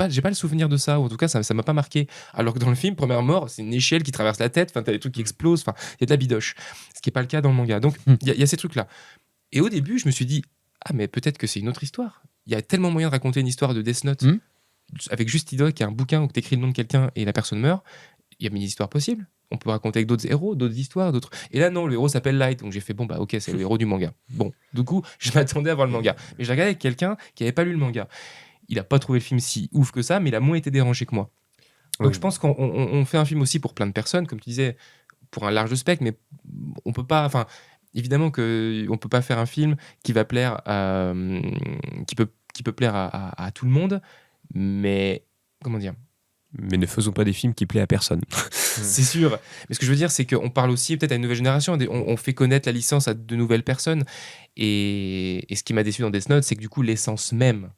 J'ai pas le souvenir de ça, ou en tout cas ça m'a pas marqué. Alors que dans le film, première mort, c'est une échelle qui traverse la tête, t'as des trucs qui explosent, il y a de la bidoche. Ce qui est pas le cas dans le manga. Donc il y a ces trucs-là. Et au début, je me suis dit, ah mais peut-être que c'est une autre histoire. Il y a tellement moyen de raconter une histoire de Death Note avec juste l'idée qu'il y a un bouquin où tu écris le nom de quelqu'un et la personne meurt. Il y a mille histoires possibles. On peut raconter avec d'autres héros, d'autres histoires, d'autres. Et là, non, le héros s'appelle Light. Donc j'ai fait, bon, bah ok, c'est le héros du manga. Bon, du coup, je m'attendais à voir le manga. Mais j'ai regardé avec quelqu'un qui n'avait pas lu le manga. Il n'a pas trouvé le film si ouf que ça, mais il a moins été dérangé que moi. Donc je pense qu'on fait un film aussi pour plein de personnes, comme tu disais, pour un large spectre, mais on peut pas. Enfin, évidemment qu'on peut pas faire un film qui va plaire qui peut plaire à tout le monde, mais comment dire ? Mais ne faisons pas des films qui plaisent à personne. C'est sûr. Mais ce que je veux dire, c'est qu'on parle aussi peut-être à une nouvelle génération. On fait connaître la licence à de nouvelles personnes. Et ce qui m'a déçu dans Death Note, c'est que du coup, l'essence même,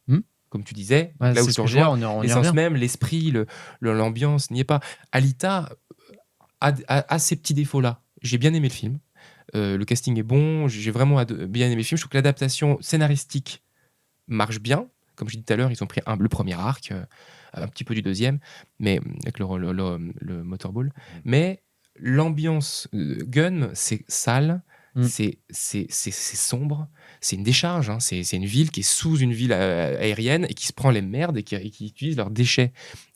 comme tu disais, là où tu rejoins, l'essence même, l'esprit, l'ambiance n'y est pas. Alita, a ces petits défauts-là. J'ai bien aimé le film. Le casting est bon. J'ai vraiment bien aimé le film. Je trouve que l'adaptation scénaristique marche bien. Comme je disais tout à l'heure, ils ont pris le premier arc, un petit peu du deuxième, mais avec le motorball. Mais l'ambiance Gun, c'est sale, c'est sombre, c'est une décharge. Hein. C'est une ville qui est sous une ville aérienne et qui se prend les merdes et qui utilise leurs déchets.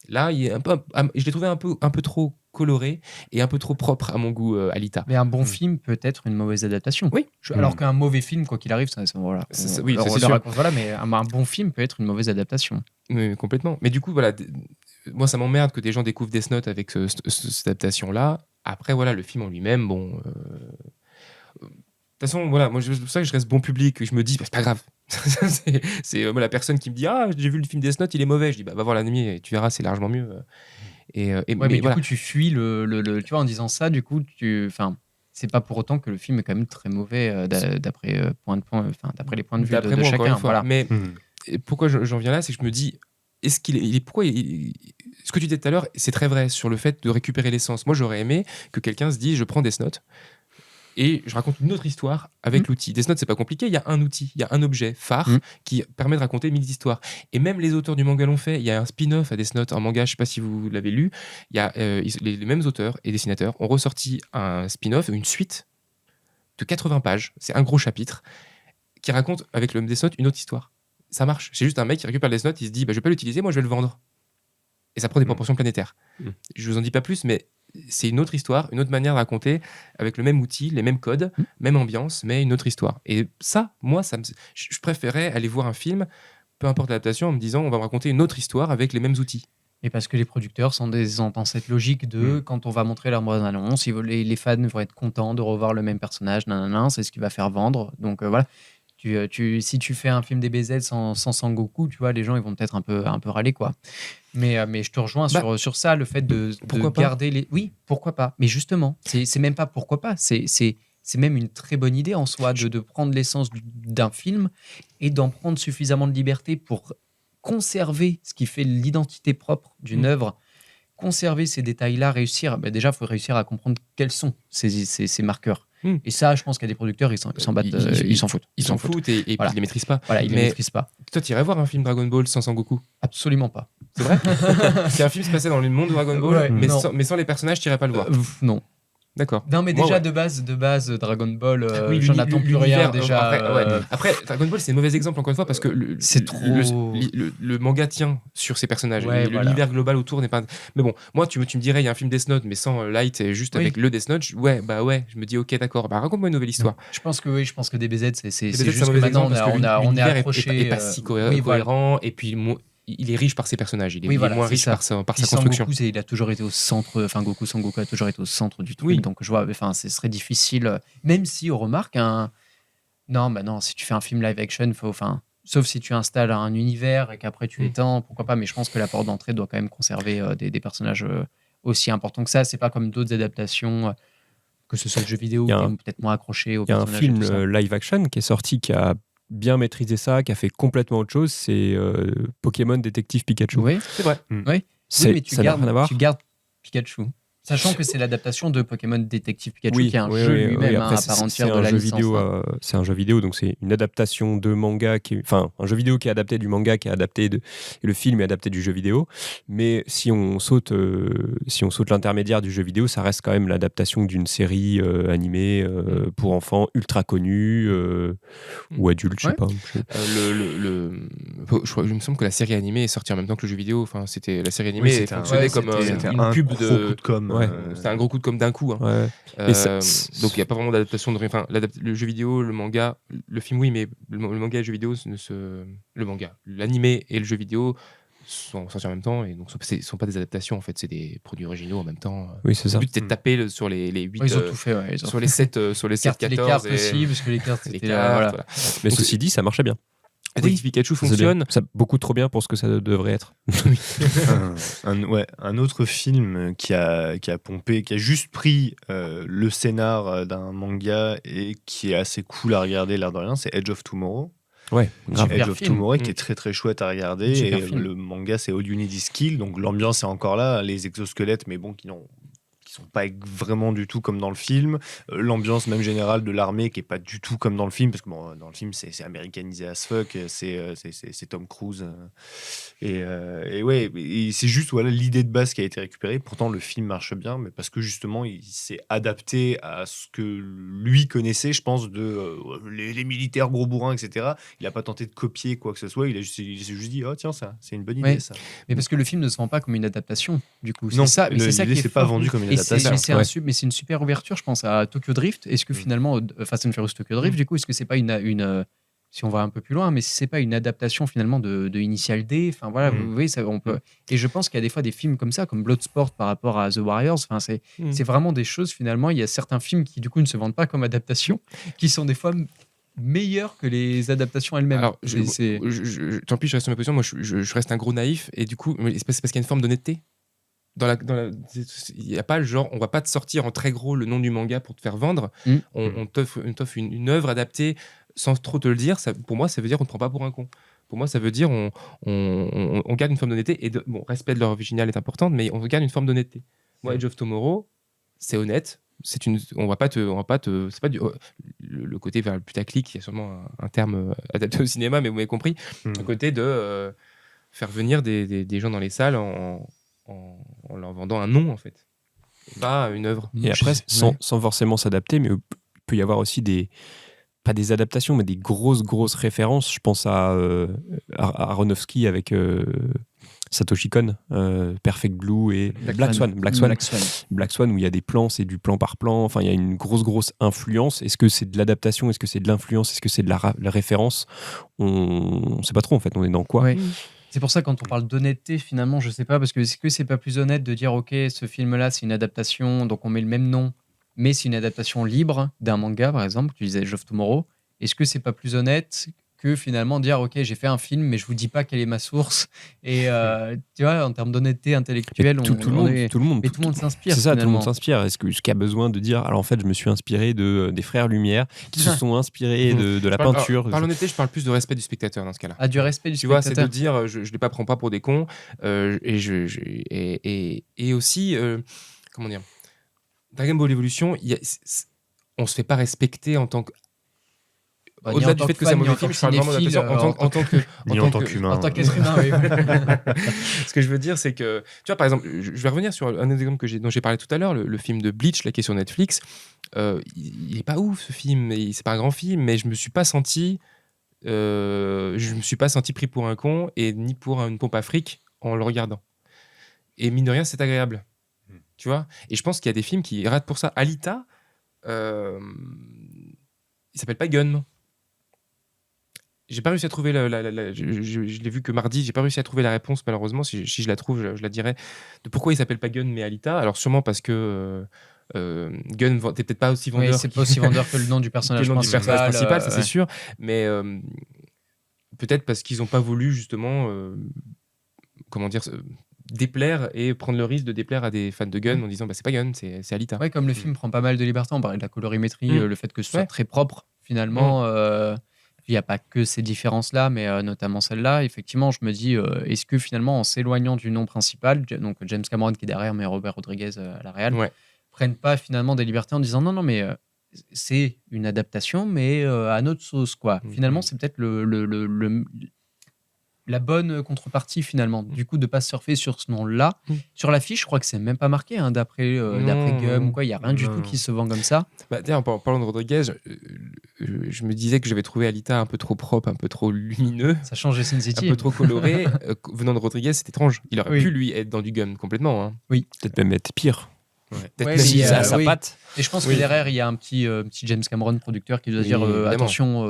Là, je l'ai trouvé un peu trop coloré et un peu trop propre à mon goût, Alita. Mais un bon film peut être une mauvaise adaptation. Oui. Alors qu'un mauvais film, quoi qu'il arrive, voilà. Oui, c'est sûr. Voilà, mais un bon film peut être une mauvaise adaptation. Oui, complètement. Mais du coup, voilà, moi, ça m'emmerde que des gens découvrent Death Note avec cette adaptation-là. Après, voilà, le film en lui-même, bon... De toute façon, voilà, moi, c'est pour ça que je reste bon public. Je me dis, c'est pas grave. c'est moi, la personne qui me dit, j'ai vu le film Death Note, il est mauvais. Je dis, va voir l'anime et tu verras, c'est largement mieux. Mais du coup, tu fuis tu vois, en disant ça, du coup, c'est pas pour autant que le film est quand même très mauvais d'après les points de vue de chacun. Voilà. Mais pourquoi j'en viens là, c'est que je me dis, ce que tu disais tout à l'heure, c'est très vrai sur le fait de récupérer l'essence. Moi, j'aurais aimé que quelqu'un se dise, je prends Death Note et je raconte une autre histoire avec l'outil. Death Note, c'est pas compliqué, il y a un outil, il y a un objet phare qui permet de raconter 1000 histoires. Et même les auteurs du manga l'ont fait. Il y a un spin-off à Death Note en manga, je sais pas si vous l'avez lu. Il y a les mêmes auteurs et dessinateurs ont ressorti un spin-off, une suite de 80 pages. C'est un gros chapitre qui raconte avec le Death Note une autre histoire. Ça marche. C'est juste un mec qui récupère le Death Note, il se dit, je vais pas l'utiliser, moi je vais le vendre. Et ça prend des proportions planétaires. Je vous en dis pas plus, mais c'est une autre histoire, une autre manière de raconter, avec le même outil, les mêmes codes, même ambiance, mais une autre histoire. Et ça, moi, je préférais aller voir un film, peu importe l'adaptation, en me disant, on va me raconter une autre histoire avec les mêmes outils. Et parce que les producteurs sont dans cette logique de quand on va montrer leur bande-annonce, les fans vont être contents de revoir le même personnage, c'est ce qui va faire vendre. Donc voilà. Si tu fais un film DBZ sans Sangoku, tu vois, les gens ils vont peut-être un peu râler, quoi. Mais je te rejoins sur ça, le fait de garder les... Oui, pourquoi pas. Mais justement, c'est même pas pourquoi pas. C'est même une très bonne idée en soi de prendre l'essence d'un film et d'en prendre suffisamment de liberté pour conserver ce qui fait l'identité propre d'une œuvre, conserver ces détails-là, réussir. Déjà, il faut réussir à comprendre quels sont ces marqueurs. Et ça, je pense qu'il y a des producteurs, ils s'en battent, ils s'en foutent. Ils s'en foutent et puis ils les maîtrisent pas. Voilà, ils les maîtrisent pas. Toi, tu irais voir un film Dragon Ball sans Sangoku? Absolument pas. C'est vrai? Si un film se passait dans le monde de Dragon Ball, mais sans les personnages, tu irais pas le voir? Non. D'accord. Non, mais déjà, de base, Dragon Ball, j'en attends plus rien déjà. Après, Dragon Ball, c'est un mauvais exemple, encore une fois, parce que c'est trop... le manga tient sur ces personnages. Ouais, l'univers global autour n'est pas... Mais bon, moi, tu me dirais, il y a un film Death Note, mais sans Light, et juste avec le Death Note, je me dis, ok, d'accord, raconte-moi une nouvelle histoire. Je pense que DBZ, c'est juste que maintenant, on est accroché... est pas si cohérent, et puis... Il est riche par ses personnages, il est moins riche par sa construction. Goku, il a toujours été au centre, Sangoku a toujours été au centre du truc, donc je vois, ce serait difficile, même si on remarque non, si tu fais un film live action, sauf si tu installes un univers et qu'après tu étends, pourquoi pas, mais je pense que la porte d'entrée doit quand même conserver des personnages aussi importants que ça. C'est pas comme d'autres adaptations, que ce soit le jeu vidéo, qui est peut-être moins accroché aux personnages. Il y a un film live action qui est sorti, qui a bien maîtrisé ça, qui a fait complètement autre chose, c'est Pokémon Détective Pikachu. Oui, c'est vrai. Oui, mais tu gardes Pikachu. Sachant que c'est l'adaptation de Pokémon Détective Pikachu, qui est un jeu lui-même à part entière de la licence. C'est un jeu vidéo, donc c'est une adaptation de manga, un jeu vidéo qui est adapté du manga, qui est adapté et le film est adapté du jeu vidéo. Mais si on saute l'intermédiaire du jeu vidéo, ça reste quand même l'adaptation d'une série animée pour enfants ultra connue ou adulte, je sais pas. Il me semble que la série animée est sortie en même temps que le jeu vidéo. Enfin, c'était la série animée fonctionnait comme une pub de com. C'était un gros coup de com d'un coup. Donc il n'y a pas vraiment d'adaptation. Le jeu vidéo, le manga, le film oui, mais le manga et le jeu vidéo, l'animé et le jeu vidéo sont sortis en même temps, et donc ce ne sont pas des adaptations, en fait, c'est des produits originaux en même temps. Oui, c'est ça. Le but c'était de taper sur les 8 ils ont tout fait, sur les 7 14 les cartes aussi, parce que les cartes c'était voilà. Mais donc, ceci dit, ça marchait bien. Détective Pikachu fonctionne. Ça beaucoup trop bien pour ce que ça devrait être. Un autre film qui a pompé, qui a juste pris le scénar d'un manga et qui est assez cool à regarder, l'air de rien, c'est Edge of Tomorrow. Ouais, Edge of Tomorrow qui est très très chouette à regarder. Et le manga, c'est All You Need Is Kill, donc l'ambiance est encore là, les exosquelettes, mais bon, qui qui sont pas vraiment du tout comme dans le film. L'ambiance même générale de l'armée qui est pas du tout comme dans le film, parce que bon, dans le film c'est américanisé as fuck, c'est Tom Cruise. Et ouais, et c'est juste voilà, l'idée de base qui a été récupérée. Pourtant, le film marche bien, mais parce que justement, il s'est adapté à ce que lui connaissait, je pense, de les militaires gros bourrins, etc. Il n'a pas tenté de copier quoi que ce soit. Il s'est juste dit, oh tiens, ça, c'est une bonne idée, Ouais. ça. Mais parce que le film ne se vend pas comme une adaptation, du coup. Non, C'est ça, mais c'est ça qui est c'est pas fort. vendu comme une Et c'est, adaptation. mais c'est une super ouverture, je pense, à Tokyo Drift. Est-ce que finalement, Fast and Furious Tokyo Drift, du coup, est-ce que c'est pas si on va un peu plus loin, mais si c'est pas une adaptation finalement de Initial D, enfin voilà, vous voyez, ça, on peut. Et je pense qu'il y a des fois des films comme ça, comme Bloodsport par rapport à The Warriors. Enfin, c'est vraiment des choses finalement. Il y a certains films qui du coup ne se vendent pas comme adaptation, qui sont des fois meilleurs que les adaptations elles-mêmes. Alors, tant pis, je reste sur ma position. Moi, je reste un gros naïf, et du coup, c'est parce qu'il y a une forme d'honnêteté. Il y a pas le genre, on va pas te sortir en très gros le nom du manga pour te faire vendre. On t'offre une œuvre adaptée sans trop te le dire. Pour moi, ça veut dire qu'on te prend pas pour un con. Pour moi, ça veut dire on garde une forme d'honnêteté, et bon, respect de l'œuvre originale est importante, mais on garde une forme d'honnêteté. Moi, Edge of Tomorrow, c'est honnête. On va pas te, c'est pas le côté vers le putaclic. Il y a sûrement un terme adapté au cinéma, mais vous m'avez compris. Le côté de faire venir des gens dans les salles en leur vendant un nom, en fait, pas une œuvre. Et après, sans forcément s'adapter, mais il peut y avoir aussi pas des adaptations, mais des grosses références. Je pense à Aronofsky avec Satoshi Kon, Perfect Blue et Black Swan. Black Swan, où il y a des plans, c'est du plan par plan. Enfin, il y a une grosse influence. Est-ce que c'est de l'adaptation? Est-ce que c'est de l'influence? Est-ce que c'est de la référence? On ne sait pas trop, en fait. On est dans quoi? C'est pour ça, quand on parle d'honnêteté, finalement, je sais pas, parce que est-ce que c'est pas plus honnête de dire, ok, ce film-là, c'est une adaptation, donc on met le même nom, mais c'est une adaptation libre d'un manga, par exemple, tu disais Edge of Tomorrow. Est-ce que c'est pas plus honnête que finalement dire, ok, j'ai fait un film, mais je vous dis pas quelle est ma source? Et tu vois, en termes d'honnêteté intellectuelle, tout le monde s'inspire. C'est ça, tout le monde s'inspire. Est-ce qu'il y a besoin de dire, alors en fait, je me suis inspiré des frères Lumière, qui se sont inspirés de la peinture. Par l'honnêteté, je parle plus de respect du spectateur dans ce cas-là. Ah, du respect du spectateur. Tu vois, c'est de dire, je les prends pas pour des cons, et aussi, comment dire, Dragon Ball Evolution, on se fait pas respecter en tant que. Au-delà du fait que c'est un mauvais film, je parle vraiment en tant qu'humain. En tant qu'être humain, oui. Ce que je veux dire, c'est que, tu vois, par exemple, je vais revenir sur un exemple dont j'ai parlé tout à l'heure, le film de Bleach, là, qui est sur Netflix. Il est pas ouf, ce film, c'est pas un grand film, mais je me suis pas senti pris pour un con, et ni pour une pompe à fric en le regardant. Et mine de rien, c'est agréable. Tu vois. Et je pense qu'il y a des films qui ratent pour ça. Alita, il s'appelle pas Gun. J'ai pas réussi à trouver je l'ai vu que mardi, j'ai pas réussi à trouver la réponse, malheureusement. Si je la trouve, je la dirai, de pourquoi il s'appelle pas Gun mais Alita. Alors sûrement parce que Gun t'es peut-être pas aussi vendeur. Oui, c'est pas aussi vendeur que le nom du personnage principal, ça c'est sûr, mais peut-être parce qu'ils ont pas voulu justement comment dire, déplaire et prendre le risque de déplaire à des fans de Gun en disant c'est pas Gun, c'est Alita. Ouais, comme le film prend pas mal de liberté, on parlait de la colorimétrie, le fait que ce soit très propre finalement. Il n'y a pas que ces différences-là, mais notamment celle-là. Effectivement, je me dis, est-ce que finalement, en s'éloignant du nom principal, donc James Cameron qui est derrière, mais Robert Rodriguez à la réal, prennent pas finalement des libertés en disant non, mais c'est une adaptation, mais à notre sauce, quoi. Finalement, c'est peut-être la bonne contrepartie, finalement. Du coup, de pas surfer sur ce nom-là. Sur l'affiche, je crois que c'est même pas marqué, hein, d'après Gum ou quoi. Il n'y a rien du tout qui se vend comme ça. Tiens, en parlant de Rodriguez, je me disais que j'avais trouvé Alita un peu trop propre, un peu trop lumineux. Ça change Sin City. Un peu trop coloré. Venant de Rodriguez, c'est étrange. Il aurait pu, lui, être dans du Gum complètement. Hein. Oui. Peut-être même être pire. Peut-être sa patte. Et je pense que derrière, il y a un petit James Cameron, producteur, qui doit dire attention,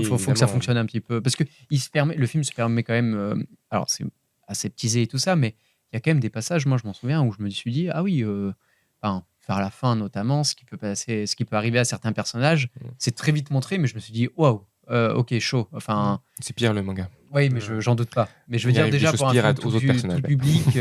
faut que ça fonctionne un petit peu. Parce que le film se permet quand même. Alors, c'est aseptisé et tout ça, mais il y a quand même des passages, moi, je m'en souviens, où je me suis dit, ah oui, vers la fin notamment, ce qui peut arriver à certains personnages, c'est très vite montré, mais je me suis dit, waouh, ok, chaud. Enfin, c'est pire le manga. Oui, mais j'en doute pas. Mais je veux dire, déjà, pour un film tout public.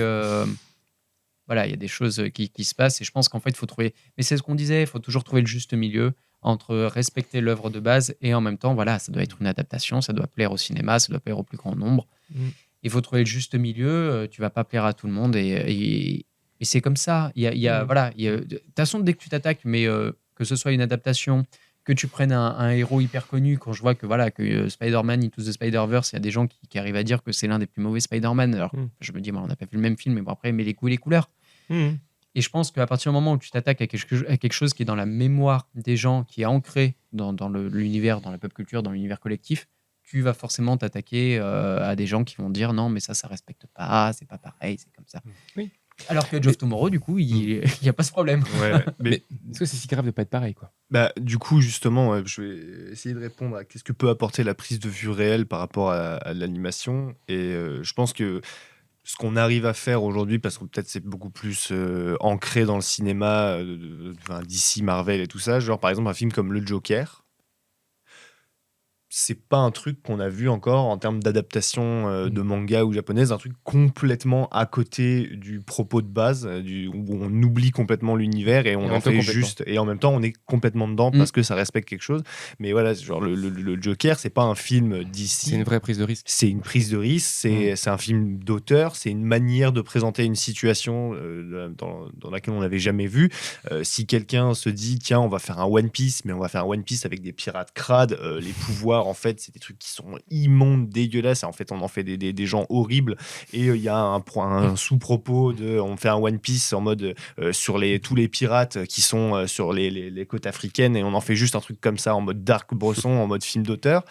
Voilà, il y a des choses qui se passent et je pense qu'en fait, il faut trouver. Mais c'est ce qu'on disait, il faut toujours trouver le juste milieu entre respecter l'œuvre de base et en même temps, voilà, ça doit être une adaptation, ça doit plaire au cinéma, ça doit plaire au plus grand nombre. Il faut trouver le juste milieu. Tu vas pas plaire à tout le monde et Et c'est comme ça. Voilà, de toute façon, dès que tu t'attaques, mais que ce soit une adaptation, que tu prennes un héros hyper connu, quand je vois que Spider-Man Into the Spider-Verse, il y a des gens qui arrivent à dire que c'est l'un des plus mauvais Spider-Man. Alors, je me dis, on n'a pas vu le même film, mais bon, après, mais les goûts et les couleurs. Et je pense qu'à partir du moment où tu t'attaques à quelque chose qui est dans la mémoire des gens, qui est ancré dans l'univers, dans la pop culture, dans l'univers collectif, tu vas forcément t'attaquer à des gens qui vont dire non, mais ça respecte pas, c'est pas pareil, c'est comme ça. Oui. Alors que Edge of Tomorrow, du coup, il n'y a pas ce problème. Ouais, Mais est-ce que c'est si grave de pas être pareil, quoi? Bah, du coup, justement, je vais essayer de répondre à qu'est-ce que peut apporter la prise de vue réelle par rapport à l'animation. Et je pense que ce qu'on arrive à faire aujourd'hui, parce que peut-être c'est beaucoup plus ancré dans le cinéma, DC, Marvel et tout ça, genre par exemple un film comme Le Joker, c'est pas un truc qu'on a vu encore en termes d'adaptation de manga ou japonaise, un truc complètement à côté du propos de base, où on oublie complètement l'univers et on en fait juste. Et en même temps, on est complètement dedans parce que ça respecte quelque chose. Mais voilà, genre le Joker, c'est pas un film d'ici. C'est une vraie prise de risque. C'est une prise de risque, c'est un film d'auteur, c'est une manière de présenter une situation dans laquelle on n'avait jamais vu. Si quelqu'un se dit, tiens, on va faire un One Piece, mais on va faire un One Piece avec des pirates crades, les pouvoirs, en fait, c'est des trucs qui sont immondes, dégueulasses. En fait, on en fait des gens horribles. Et il y a un sous-propos de, on fait un One Piece en mode sur tous les pirates qui sont sur les côtes africaines, et on en fait juste un truc comme ça en mode Dark Bresson, en mode film d'auteur.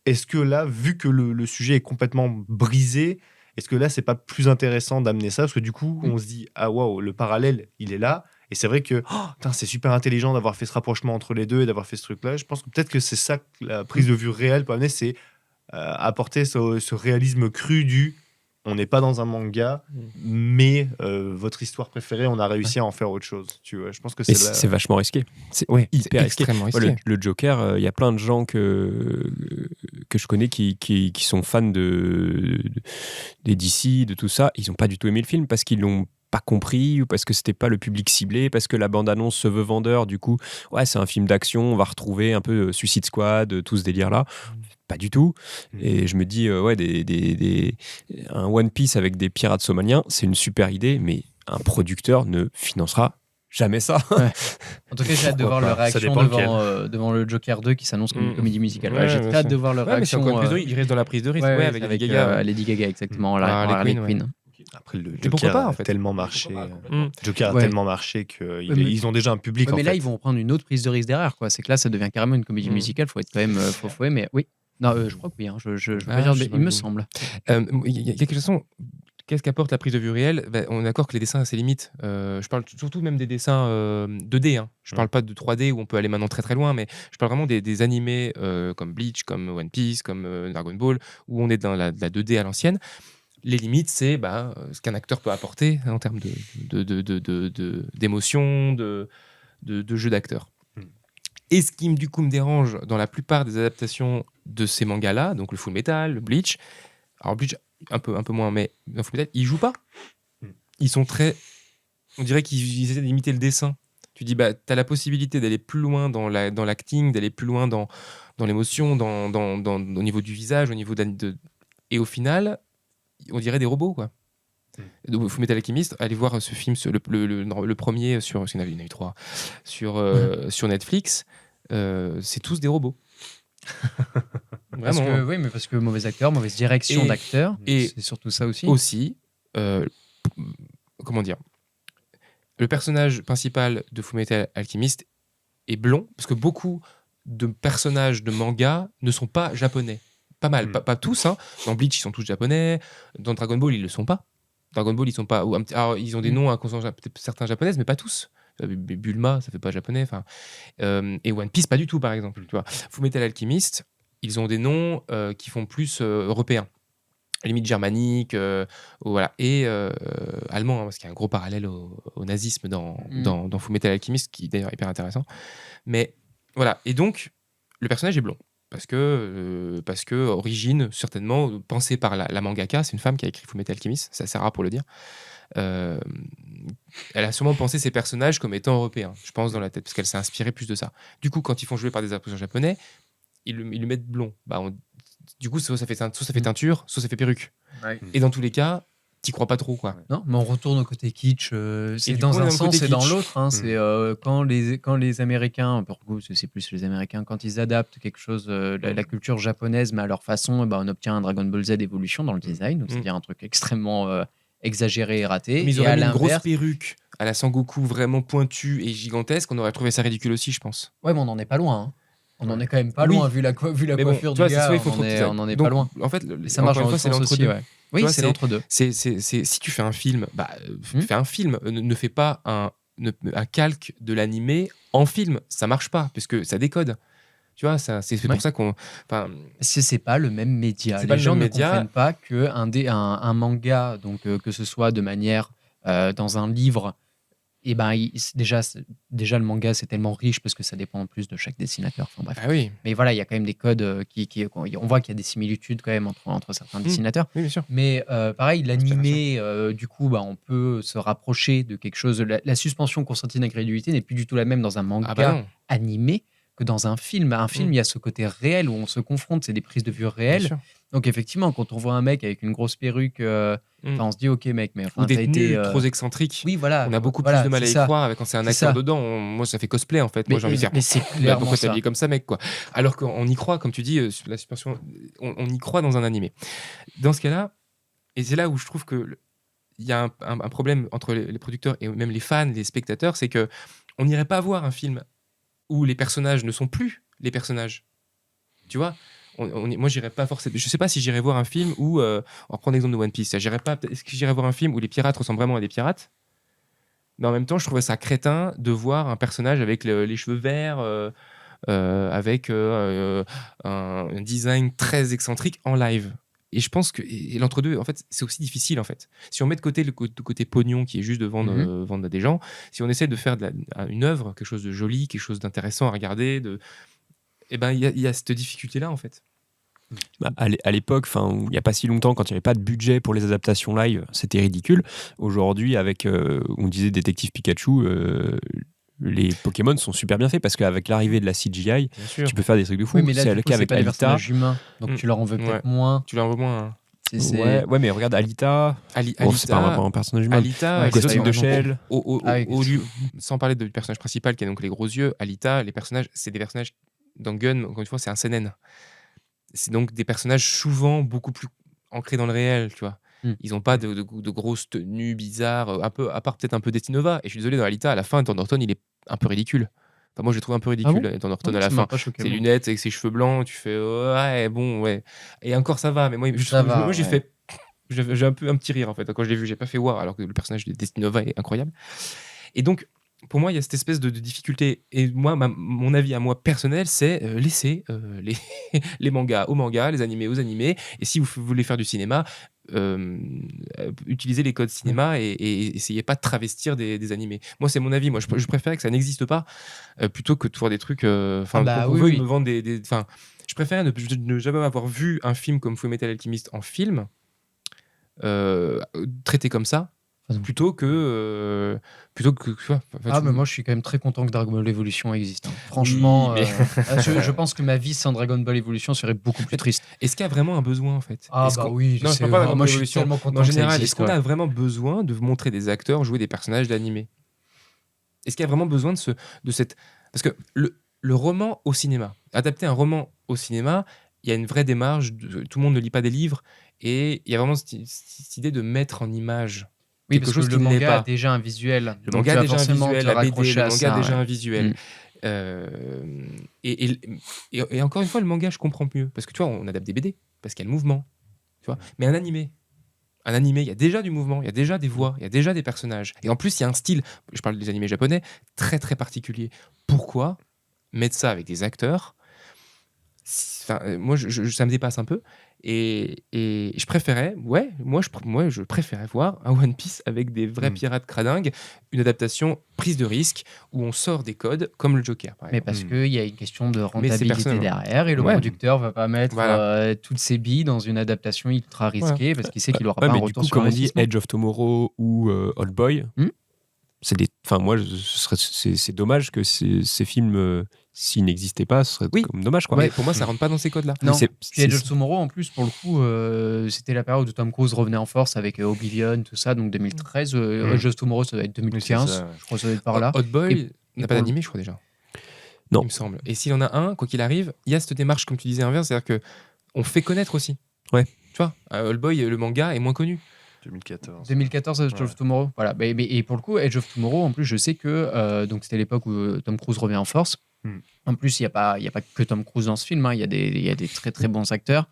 Est-ce que là, vu que le sujet est complètement brisé, est-ce que là, c'est pas plus intéressant d'amener ça? Parce que du coup, on se dit, ah waouh, le parallèle, il est là. Et c'est vrai que c'est super intelligent d'avoir fait ce rapprochement entre les deux et d'avoir fait ce truc-là. Je pense que peut-être que c'est ça que la prise de vue réelle peut amener, c'est apporter ce réalisme cru du on n'est pas dans un manga, mais votre histoire préférée, on a réussi à en faire autre chose. Tu vois, je pense que c'est vachement risqué. C'est hyper risqué. risqué. Le Joker, il y a plein de gens que je connais qui sont fans des DC, de tout ça. Ils n'ont pas du tout aimé le film parce qu'ils l'ont pas compris ou parce que c'était pas le public ciblé, parce que la bande-annonce se veut vendeur. Du coup, ouais, c'est un film d'action, on va retrouver un peu Suicide Squad, tout ce délire-là. Pas du tout. Et je me dis, un One Piece avec des pirates somaliens, c'est une super idée, mais un producteur ne financera jamais ça. Ouais. En tout cas, j'ai hâte de voir leur réaction devant le Joker 2 qui s'annonce comme une comédie musicale. J'ai très hâte de voir leur réaction. Mais c'est encore une prise de risque. Il reste dans la prise de risque avec Lady Gaga. Lady Gaga, exactement. Harley Quinn. Après, le Joker a tellement marché. Joker a tellement marché qu'ils ont déjà un public. Mais là, ils vont prendre une autre prise de risque derrière. C'est que là, ça devient carrément une comédie musicale. Faut être quand même. Mais oui. Non, je crois que oui. Il me semble. Il y a quelque chose. Qu'est-ce qu'apporte la prise de vue réelle? On est d'accord que les dessins a ses limites. Je parle surtout même des dessins 2D. Je parle pas de 3D où on peut aller maintenant très très loin, mais je parle vraiment des animés comme Bleach, comme One Piece, comme Dragon Ball, où on est dans la 2D à l'ancienne. Les limites, c'est ce qu'un acteur peut apporter en termes d'émotion, de jeu d'acteur. Et ce qui du coup me dérange dans la plupart des adaptations de ces mangas-là, donc le Full Metal, le Bleach, alors Bleach un peu moins, mais dans Full Metal, ils jouent pas. Ils sont très... On dirait qu'ils essaient d'imiter le dessin. Tu dis, t'as la possibilité d'aller plus loin dans l'acting, d'aller plus loin dans l'émotion, au niveau du visage, au niveau et au final, on dirait des robots, quoi. Donc, Fullmetal Alchemist, allez voir ce film, le premier sur... Il y en a eu 3. Sur Netflix, c'est tous des robots. Vraiment. Parce que mauvais acteur, mauvaise direction d'acteur, et c'est surtout ça aussi. Aussi, comment dire, le personnage principal de Fullmetal Alchemist est blond, parce que beaucoup de personnages de manga ne sont pas japonais. Pas mal, pas tous. Dans Bleach, ils sont tous japonais. Dans Dragon Ball, ils le sont pas. Dragon Ball, ils sont pas. Alors, ils ont des noms à consonance, peut-être certains japonaises, mais pas tous. Bulma, ça fait pas japonais. Et One Piece, pas du tout, par exemple. Tu vois. Fullmetal Alchemist, ils ont des noms qui font plus européens. Limite germanique, voilà. Et allemand, parce qu'il y a un gros parallèle au nazisme dans Fullmetal Alchemist, qui est d'ailleurs hyper intéressant. Mais voilà. Et donc, le personnage est blond. Parce que origine, certainement, pensée par la mangaka, c'est une femme qui a écrit Fullmetal Alchemist, c'est assez rare pour le dire. Elle a sûrement pensé ces personnages comme étant européens, je pense, dans la tête, parce qu'elle s'est inspirée plus de ça. Du coup, quand ils font jouer par des acteurs japonais, ils lui mettent blond. Du coup, soit ça fait teinture, soit ça fait perruque. Ouais. Et dans tous les cas, t'y crois pas trop, quoi. Non, mais on retourne au côté kitsch. Et C'est du dans coup, on est un dans le sens côté et dans kitsch. l'autre. C'est quand les Américains, pour le coup, c'est plus les Américains, quand ils adaptent quelque chose, la culture japonaise, mais à leur façon, on obtient un Dragon Ball Z évolution dans le design, donc c'est-à-dire un truc extrêmement exagéré et raté. Mais ils Et à auraient mis une grosse l'inverse, perruque à la Sangoku vraiment pointue et gigantesque, on aurait trouvé ça ridicule aussi, je pense. ouais, mais on n'en est pas loin. On n'en Ouais. est quand même pas Oui. loin, vu la Mais bon, coiffure tu vois, du c'est gars, soit il faut on trop de en est, design. on en est Donc, pas loin. En fait, Et ça marche encore dans une fois, l'autre c'est sens aussi, l'entre-deux. ouais. Oui, Tu vois, c'est l'entre-deux. Si tu fais un film, fais un film, ne fais pas un calque de l'animé en film, ça marche pas, puisque ça décode. Tu vois, c'est Ouais. pour ça qu'on... Enfin, C'est pas le même média. C'est pas Les le gens même ne média. comprennent pas que un manga, donc que ce soit de manière dans un livre, et déjà le manga c'est tellement riche parce que ça dépend en plus de chaque dessinateur. Enfin bref. ah oui, Mais voilà, il y a quand même des codes on voit qu'il y a des similitudes quand même entre certains dessinateurs. oui, bien sûr. Mais pareil, l'animé, du coup, on peut se rapprocher de quelque chose. La suspension constante d'incrédulité n'est plus du tout la même dans un manga Ah bah non, animé que dans un film. Un film, il y a ce côté réel où on se confronte, c'est des prises de vue bien réelles. sûr. Donc effectivement, quand on voit un mec avec une grosse perruque, on se dit ok mec, mais Ou des t'as tenues été trop excentriques. oui voilà, On a beaucoup voilà, plus de mal à c'est y ça. croire avec quand c'est un C'est acteur ça. dedans. Moi, ça fait cosplay en fait. Mais, Moi, j'ai envie de dire. mais c'est clairement Pourquoi ça. t'habiller comme ça, mec, quoi. Alors qu'on y croit, comme tu dis, sur la suspension, on y croit dans un animé. Dans ce cas-là, et c'est là où je trouve que il y a un problème entre les producteurs et même les fans, les spectateurs, c'est que on n'irait pas voir un film où les personnages ne sont plus les personnages. Tu vois, moi, j'irais pas forcément. Je sais pas si j'irais voir un film où, on va prendre l'exemple de One Piece. Est-ce que j'irais voir un film où les pirates ressemblent vraiment à des pirates? Mais en même temps, je trouvais ça crétin de voir un personnage avec les cheveux verts, avec un design très excentrique en live. Et je pense que l'entre-deux, en fait, c'est aussi difficile, en fait. Si on met de côté le côté pognon qui est juste de vendre à des gens, si on essaie de faire une œuvre, quelque chose de joli, quelque chose d'intéressant à regarder, il y a cette difficulté-là, en fait. À l'époque, il n'y a pas si longtemps, quand il n'y avait pas de budget pour les adaptations live, c'était ridicule. Aujourd'hui, avec, on disait Détective Pikachu, les Pokémon sont super bien faits parce qu'avec l'arrivée de la CGI, Bien sûr. tu peux faire des trucs de fou. Oui, mais là, c'est du le coup, cas c'est avec pas des Alita. personnages humains, donc tu leur en veux peut-être moins. Tu l'as un peu moins. Hein. Ouais, mais regarde Alita. Bon, c'est pas vraiment un personnage humain. Alita, Ouais, les costume autres, de vraiment, Shell. sans parler du personnage principal qui a donc les gros yeux, Alita, les personnages, c'est des personnages dans Gun, encore une fois, c'est un seinen. C'est donc des personnages souvent beaucoup plus ancrés dans le réel, tu vois. Ils n'ont pas de grosses tenues bizarres, un peu, à part peut-être un peu Destin Nova. Et je suis désolé, dans Alita, à la fin, Thornton, il est un peu ridicule. Enfin, moi, je le trouve un peu ridicule, Thornton, à la fin. Ses lunettes avec ses cheveux blancs, tu fais ouais, bon, ouais. Et encore, ça va, mais moi, j'ai fait. J'ai un petit rire, en fait, quand je l'ai vu. J'ai pas fait wow, alors que le personnage de Destin Nova est incroyable. Et donc, pour moi, il y a cette espèce de difficulté. Et moi, mon avis à moi personnel, c'est laisser les mangas aux mangas, les animés aux animés. Et si vous voulez faire du cinéma, utilisez les codes cinéma et essayez pas de travestir des animés. Moi, c'est mon avis. Moi, je préfère que ça n'existe pas plutôt que de voir des trucs. Me vendre des. Je préfère ne jamais avoir vu un film comme Fullmetal Alchemist en film traité comme ça. Plutôt que mais moi je suis quand même très content que Dragon Ball Evolution existe. Franchement, oui, mais... je pense que ma vie sans Dragon Ball Evolution serait beaucoup plus triste. Est-ce qu'il y a vraiment un besoin en fait? Oui, non, je parle pas Dragon Ball je suis Evolution. tellement content. En général, existe, est-ce qu'on a vraiment besoin de montrer des acteurs jouer des personnages d'animé? Est-ce qu'il y a vraiment besoin de cette... Parce que le roman au cinéma, adapter un roman au cinéma, il y a une vraie démarche, tout le monde ne lit pas des livres, et il y a vraiment cette idée de mettre en image quelque chose que le manga a déjà un visuel. Le manga a déjà un visuel, la BD, le manga a déjà un visuel. Mm. Et encore une fois, le manga, je comprends mieux. Parce que tu vois, on adapte des BD, parce qu'il y a le mouvement. Tu vois. Mais un animé, il y a déjà du mouvement, il y a déjà des voix, il y a déjà des personnages. Et en plus, il y a un style, je parle des animés japonais, très très particulier. Pourquoi mettre ça avec des acteurs? Moi, ça me dépasse un peu. Et je préférais, je préférais voir un One Piece avec des vrais pirates cradingues, une adaptation prise de risque où on sort des codes comme le Joker. Par mais exemple. parce qu'il y a une question de rentabilité derrière et le producteur va pas mettre toutes ses billes dans une adaptation ultra risquée parce qu'il sait qu'il aura pas un retour sur comme on dit investissement. Edge of Tomorrow ou Old Boy, Enfin, moi, c'est dommage que ces films, s'ils n'existaient pas, ce serait comme dommage, quoi. Ouais, pour moi, ça rentre pas dans ces codes-là. Non. Mais Puis Edge of Tomorrow, en plus, pour le coup, c'était la période où Tom Cruise revenait en force avec Oblivion, tout ça, donc 2013. Edge of Tomorrow, ça doit être 2015. Oui, c'est ça, ouais. Je crois que ça doit être par là. Hot Boy Et n'a pas pour d'animé, je crois déjà. Non. Il me semble. Et s'il en a un, quoi qu'il arrive, il y a cette démarche, comme tu disais, inverse, c'est-à-dire que on fait connaître aussi. Ouais. Tu vois, Hot Boy, le manga est moins connu. 2014. Edge of Tomorrow. Voilà. Et pour le coup, Edge of Tomorrow, en plus, je sais que donc c'était l'époque où Tom Cruise revient en force. En plus, il n'y a pas que Tom Cruise dans ce film. Il y a des très très bons acteurs.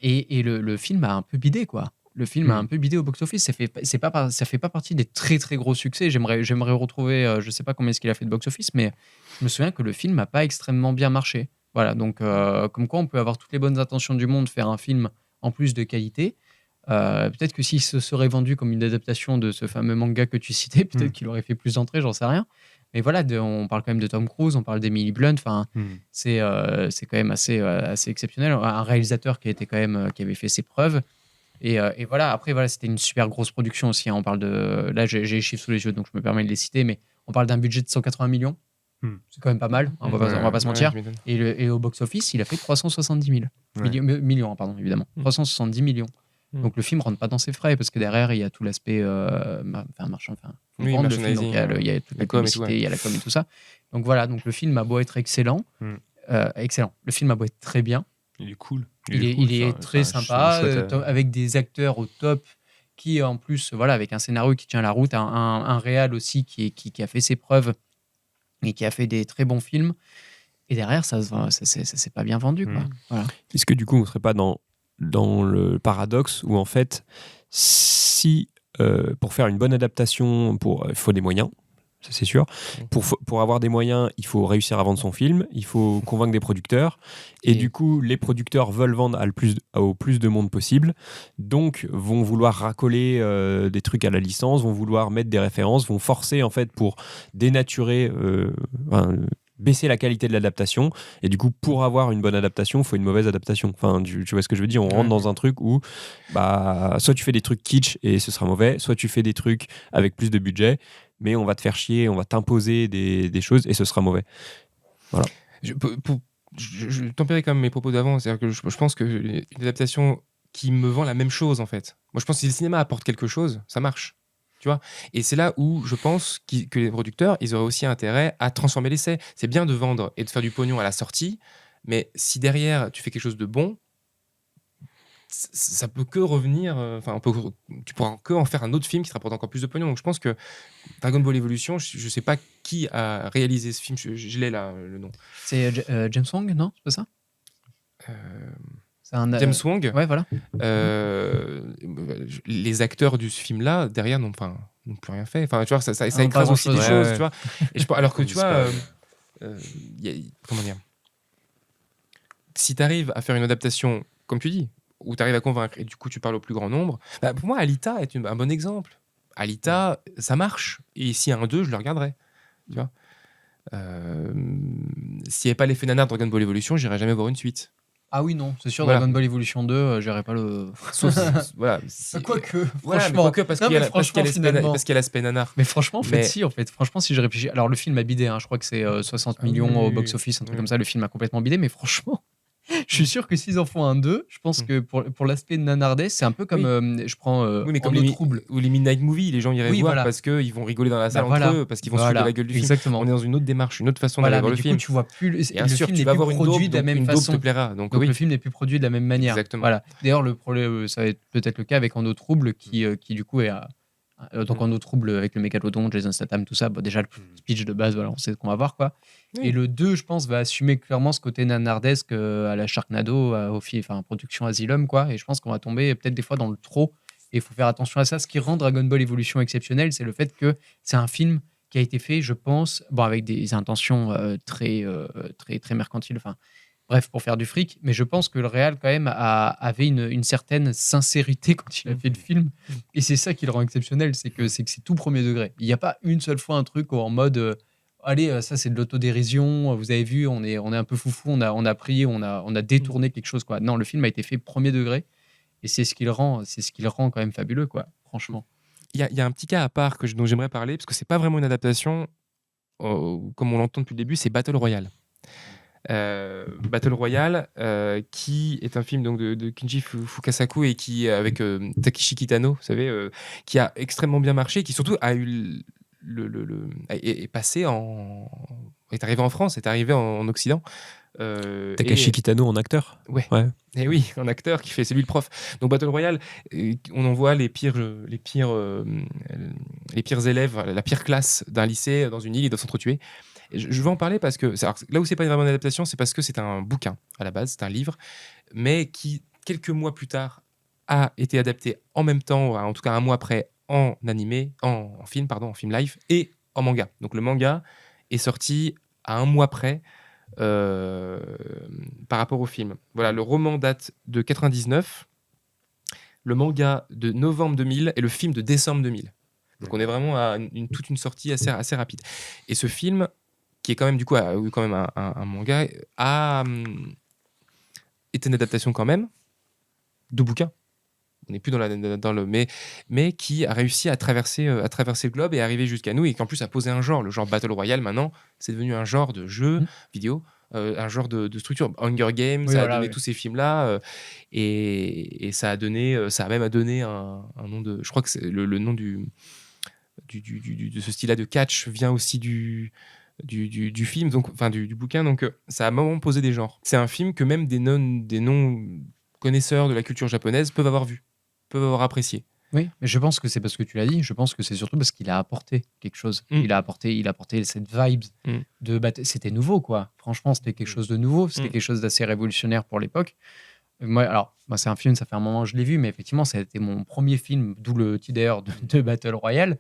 Et le film a un peu bidé, quoi. Le film a un peu bidé au box-office. Ça fait pas partie des très très gros succès. J'aimerais retrouver, je sais pas combien est-ce qu'il a fait de box-office, mais je me souviens que le film n'a pas extrêmement bien marché. Voilà, donc comme quoi on peut avoir toutes les bonnes intentions du monde, faire un film en plus de qualité. Peut-être que s'il se serait vendu comme une adaptation de ce fameux manga que tu citais, peut-être qu'il aurait fait plus d'entrées, j'en sais rien. Mais voilà, on parle quand même de Tom Cruise, on parle d'Emily Blunt. Enfin, c'est quand même assez exceptionnel. Un réalisateur qui avait fait ses preuves. Et voilà. Après, voilà, c'était une super grosse production aussi. Hein. On parle de, là, j'ai les chiffres sous les yeux, donc je me permets de les citer. Mais on parle d'un budget de 180 millions. C'est quand même pas mal. On va pas se mentir. Et au box-office, il a fait 370 millions, pardon, évidemment. 370 millions. Donc le film rentre pas dans ses frais parce que derrière il y a tout l'aspect merchandising, il y a toute la publicité, il y a la com et tout ça. Donc voilà, donc le film a beau être excellent, le film a beau être très bien, il est cool. Il est très sympa, avec des acteurs au top qui en plus voilà, avec un scénario qui tient la route, un réal aussi qui a fait ses preuves et qui a fait des très bons films. Et derrière ça s'est pas bien vendu, quoi. Voilà. Est-ce que du coup on serait pas dans le paradoxe où en fait, si pour faire une bonne adaptation, il faut des moyens, ça c'est sûr. Pour avoir des moyens, il faut réussir à vendre son film, il faut convaincre des producteurs, et du coup, les producteurs veulent vendre au plus de monde possible, donc vont vouloir racoler des trucs à la licence, vont vouloir mettre des références, vont forcer en fait pour dénaturer... baisser la qualité de l'adaptation, et du coup pour avoir une bonne adaptation il faut une mauvaise adaptation. Enfin, tu vois ce que je veux dire, on rentre dans un truc où soit tu fais des trucs kitsch et ce sera mauvais, soit tu fais des trucs avec plus de budget mais on va te faire chier, on va t'imposer des choses et ce sera mauvais. Voilà. Je tempérais quand même mes propos d'avant, c'est-à-dire que je pense qu'une adaptation qui me vend la même chose, en fait, moi je pense que si le cinéma apporte quelque chose, ça marche. Tu vois, et c'est là où je pense que les producteurs, ils auraient aussi intérêt à transformer l'essai. C'est bien de vendre et de faire du pognon à la sortie, mais si derrière tu fais quelque chose de bon, ça peut que revenir. Tu pourras que en faire un autre film qui te rapporte encore plus de pognon. Donc je pense que Dragon Ball Evolution, je sais pas qui a réalisé ce film. Je l'ai là, le nom. C'est James Wong, non? C'est pas ça? James Wong. Ouais, voilà. Les acteurs du film-là, derrière, n'ont plus rien fait. Enfin, tu vois, ça écrase aussi des choses, tu vois. Alors que, tu vois, comment dire, si tu arrives à faire une adaptation, comme tu dis, où tu arrives à convaincre, et du coup, tu parles au plus grand nombre, pour moi, Alita est un bon exemple. Alita, ça marche. Et s'il y a un 2, je le regarderai. Tu vois. S'il n'y avait pas l'effet nanar de Dragon Ball Evolution, j'irais jamais voir une suite. Ah oui, non, c'est sûr, voilà. Dragon Ball Evolution 2, j'irais pas le... voilà. Quoique, franchement, parce qu'il y a l'aspect nanar. Mais franchement, franchement, si je réfléchis... Alors, le film a bidé, hein, je crois que c'est 60 millions au box-office, un truc comme ça, le film a complètement bidé, mais franchement... Je suis sûr que s'ils en font un 2, je pense que pour l'aspect nanardesque, c'est un peu comme je prends mais comme les troubles ou les Midnight Movie, les gens iraient voir parce qu'ils vont rigoler dans la salle entre eux, parce qu'ils vont se foutre de la gueule du film. Exactement. On est dans une autre démarche, une autre façon d'aller voir le film. Du coup, tu vois plus le film n'est plus produit de la même façon. Te plaira. Donc le film n'est plus produit de la même manière. Exactement. Voilà. D'ailleurs, le problème, ça va être peut-être le cas avec Endo Trouble qui du coup est donc Endo Trouble avec le Mégalodon, Jason Statham, tout ça. Bon, déjà le speech de base, voilà, on sait ce qu'on va voir, quoi. Et le 2, je pense, va assumer clairement ce côté nanardesque à la Sharknado, production Asylum, quoi. Et je pense qu'on va tomber peut-être des fois dans le trop. Et il faut faire attention à ça. Ce qui rend Dragon Ball Evolution exceptionnel, c'est le fait que c'est un film qui a été fait, je pense, avec des intentions très mercantiles. Bref, pour faire du fric. Mais je pense que le réal, quand même, avait une certaine sincérité quand il a fait le film. Et c'est ça qui le rend exceptionnel, c'est que c'est tout premier degré. Il n'y a pas une seule fois un truc en mode... allez, ça c'est de l'autodérision, vous avez vu, on est un peu foufou, on a pris, on a détourné quelque chose, quoi. Non, le film a été fait premier degré et c'est ce qui le rend quand même fabuleux, quoi, franchement. y a un petit cas à part dont j'aimerais parler, parce que c'est pas vraiment une adaptation, comme on l'entend depuis le début, c'est Battle Royale. Battle Royale, qui est un film donc, de Kinji Fukasaku et qui, avec Takeshi Kitano, vous savez, qui a extrêmement bien marché, qui surtout a eu est passé est arrivé en France, est arrivé en Occident. Takeshi Kitano en acteur. Ouais. Et oui, un acteur qui fait, c'est lui le prof. Donc Battle Royale, on en voit les pires élèves, la pire classe d'un lycée dans une île, ils doivent s'entretuer. Et je veux en parler parce que là où c'est pas vraiment une adaptation, c'est parce que c'est un bouquin à la base, c'est un livre, mais qui quelques mois plus tard a été adapté en même temps, en tout cas un mois après, en film live et en manga. Donc le manga est sorti à un mois près. Par rapport au film. Voilà, le roman date de 99, le manga de novembre 2000 et le film de décembre 2000. Donc on est vraiment à toute une sortie assez rapide. Et ce film, qui est quand même du coup quand même un manga, est une adaptation quand même de bouquin. On n'est plus dans le mais qui a réussi à traverser le globe et arriver jusqu'à nous, et qui en plus a posé un genre. Le genre Battle Royale maintenant, c'est devenu un genre de jeu vidéo, un genre de structure. Hunger Games, ça a donné tous ces films-là, et ça a même donné un nom de. Je crois que le nom de ce style-là de catch vient aussi du film, donc enfin du bouquin. Donc ça a vraiment posé des genres. C'est un film que même des non connaisseurs de la culture japonaise peuvent avoir vu, peuvent avoir apprécié. Oui, mais je pense que c'est parce que tu l'as dit. Je pense que c'est surtout parce qu'il a apporté quelque chose. Il a apporté cette vibe de c'était nouveau, quoi. Franchement, c'était quelque chose de nouveau. C'était quelque chose d'assez révolutionnaire pour l'époque. Moi, c'est un film, ça fait un moment que je l'ai vu, mais effectivement, ça a été mon premier film, d'où le titre d'ailleurs de Battle Royale.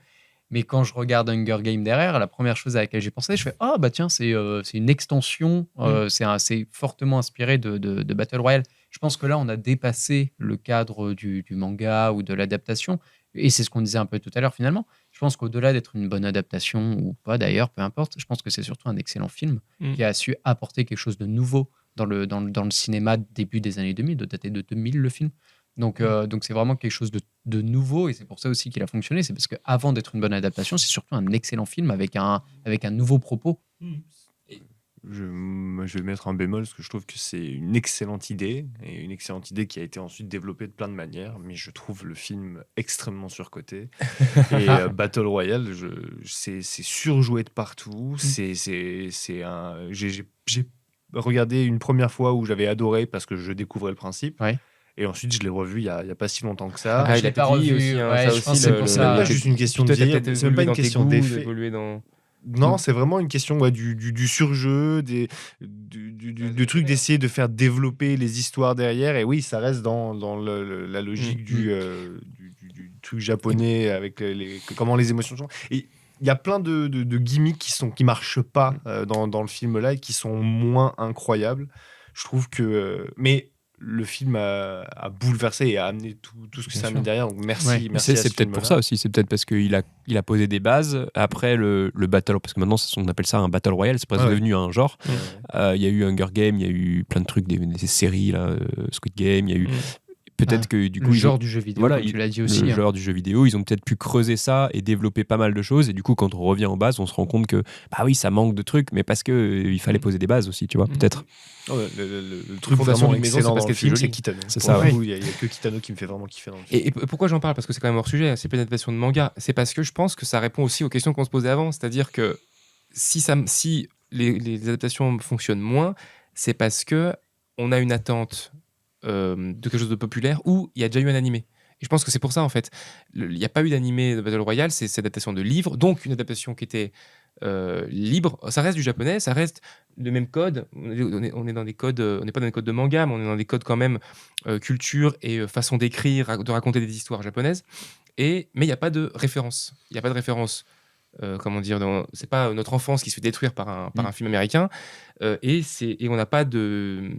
Mais quand je regarde Hunger Games derrière, la première chose à laquelle j'ai pensé, je fais ah bah tiens, c'est une extension, c'est fortement inspiré de Battle Royale. Je pense que là, on a dépassé le cadre du manga ou de l'adaptation, et c'est ce qu'on disait un peu tout à l'heure finalement. Je pense qu'au-delà d'être une bonne adaptation ou pas d'ailleurs, peu importe, je pense que c'est surtout un excellent film qui a su apporter quelque chose de nouveau dans le cinéma début des années 2000, daté de 2000 le film. Donc c'est vraiment quelque chose de nouveau, et c'est pour ça aussi qu'il a fonctionné. C'est parce qu'avant d'être une bonne adaptation, c'est surtout un excellent film avec un nouveau propos. Je vais mettre un bémol parce que je trouve que c'est une excellente idée, et une excellente idée qui a été ensuite développée de plein de manières, mais je trouve le film extrêmement surcoté. Et Battle Royale, c'est surjoué de partout. J'ai regardé une première fois où j'avais adoré parce que je découvrais le principe. Ouais. Et ensuite, je l'ai revu il y a pas si longtemps que ça. Je l'ai pas revu aussi. Je pense que c'est pour C'est ça. même pas juste une question de vieillir, c'est même pas une question d'effet. Non, c'est vraiment une question du surjeu, du truc d'essayer de faire développer les histoires derrière. Et oui, ça reste dans la logique du truc japonais avec comment les émotions sont. Et il y a plein de gimmicks qui marchent pas dans le film là et qui sont moins incroyables. Je trouve que mais le film a bouleversé et a amené tout ce que ça a mis derrière. Donc merci à c'est peut-être pour ça aussi. C'est peut-être parce qu'il a posé des bases. Après le battle, parce que maintenant on appelle ça un battle royale, c'est presque devenu un genre. Il y a eu Hunger Games, il y a eu plein de trucs, des séries là, Squid Game, il y a eu peut-être que du coup le genre du jeu vidéo, comme tu l'as dit aussi. Le genre du jeu vidéo, ils ont peut-être pu creuser ça et développer pas mal de choses. Et du coup, quand on revient en base, on se rend compte que bah oui, ça manque de trucs, mais parce que il fallait poser des bases aussi, tu vois, peut-être. Le truc vraiment excellent dans le film, c'est Kitano. C'est ça. Il y a que Kitano qui me fait vraiment kiffer dans le film. Et pourquoi j'en parle? Parce que c'est quand même hors sujet. C'est pas une adaptation de manga. C'est parce que je pense que ça répond aussi aux questions qu'on se posait avant. C'est-à-dire que si les adaptations fonctionnent moins, c'est parce que on a une attente de quelque chose de populaire où il y a déjà eu un animé. Et je pense que c'est pour ça, en fait. Il n'y a pas eu d'animé de Battle Royale, c'est cette adaptation de livre, donc une adaptation qui était libre. Ça reste du japonais, ça reste le même code. On est dans des codes, on n'est pas dans des codes de manga, mais on est dans des codes quand même culture et façon d'écrire, de raconter des histoires japonaises. Mais il n'y a pas de référence. Il n'y a pas de référence. Comment dire, c'est pas notre enfance qui se fait détruire par un film américain. Et on n'a pas de...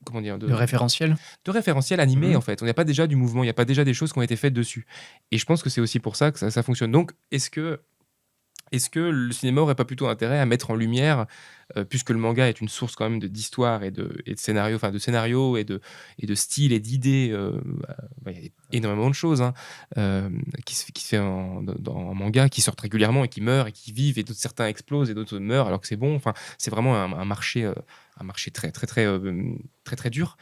Comment dire, de référentiel animé en fait. On n'a pas déjà du mouvement, il n'y a pas déjà des choses qui ont été faites dessus. Et je pense que c'est aussi pour ça que ça fonctionne. Donc, est-ce que Est-ce que le cinéma aurait pas plutôt intérêt à mettre en lumière, puisque le manga est une source quand même d'histoire et de scénario, enfin de scénario et de style et d'idées, il y a énormément de choses hein, qui se fait en manga, qui sortent régulièrement et qui meurent et qui vivent, et d'autres certains explosent et d'autres meurent alors que c'est bon. Enfin, c'est vraiment un marché très dur.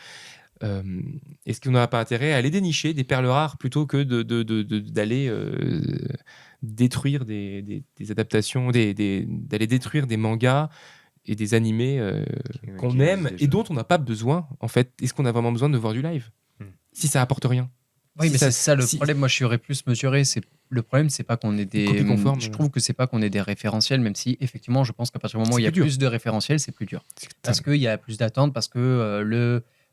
Est-ce qu'on n'aurait pas intérêt à aller dénicher des perles rares plutôt que d'aller détruire des adaptations, d'aller détruire des mangas et des animés qu'on aime et dont on n'a pas besoin en fait. Est-ce qu'on a vraiment besoin de voir du live si ça apporte rien? Oui, mais c'est ça le problème. Moi, je serais plus mesuré. Le problème, c'est pas qu'on ait des copies conformes. Je trouve que c'est pas qu'on ait des référentiels, même si effectivement, je pense qu'à partir du moment où il y a plus de référentiels, c'est plus dur. Parce qu'il y a plus d'attentes, parce que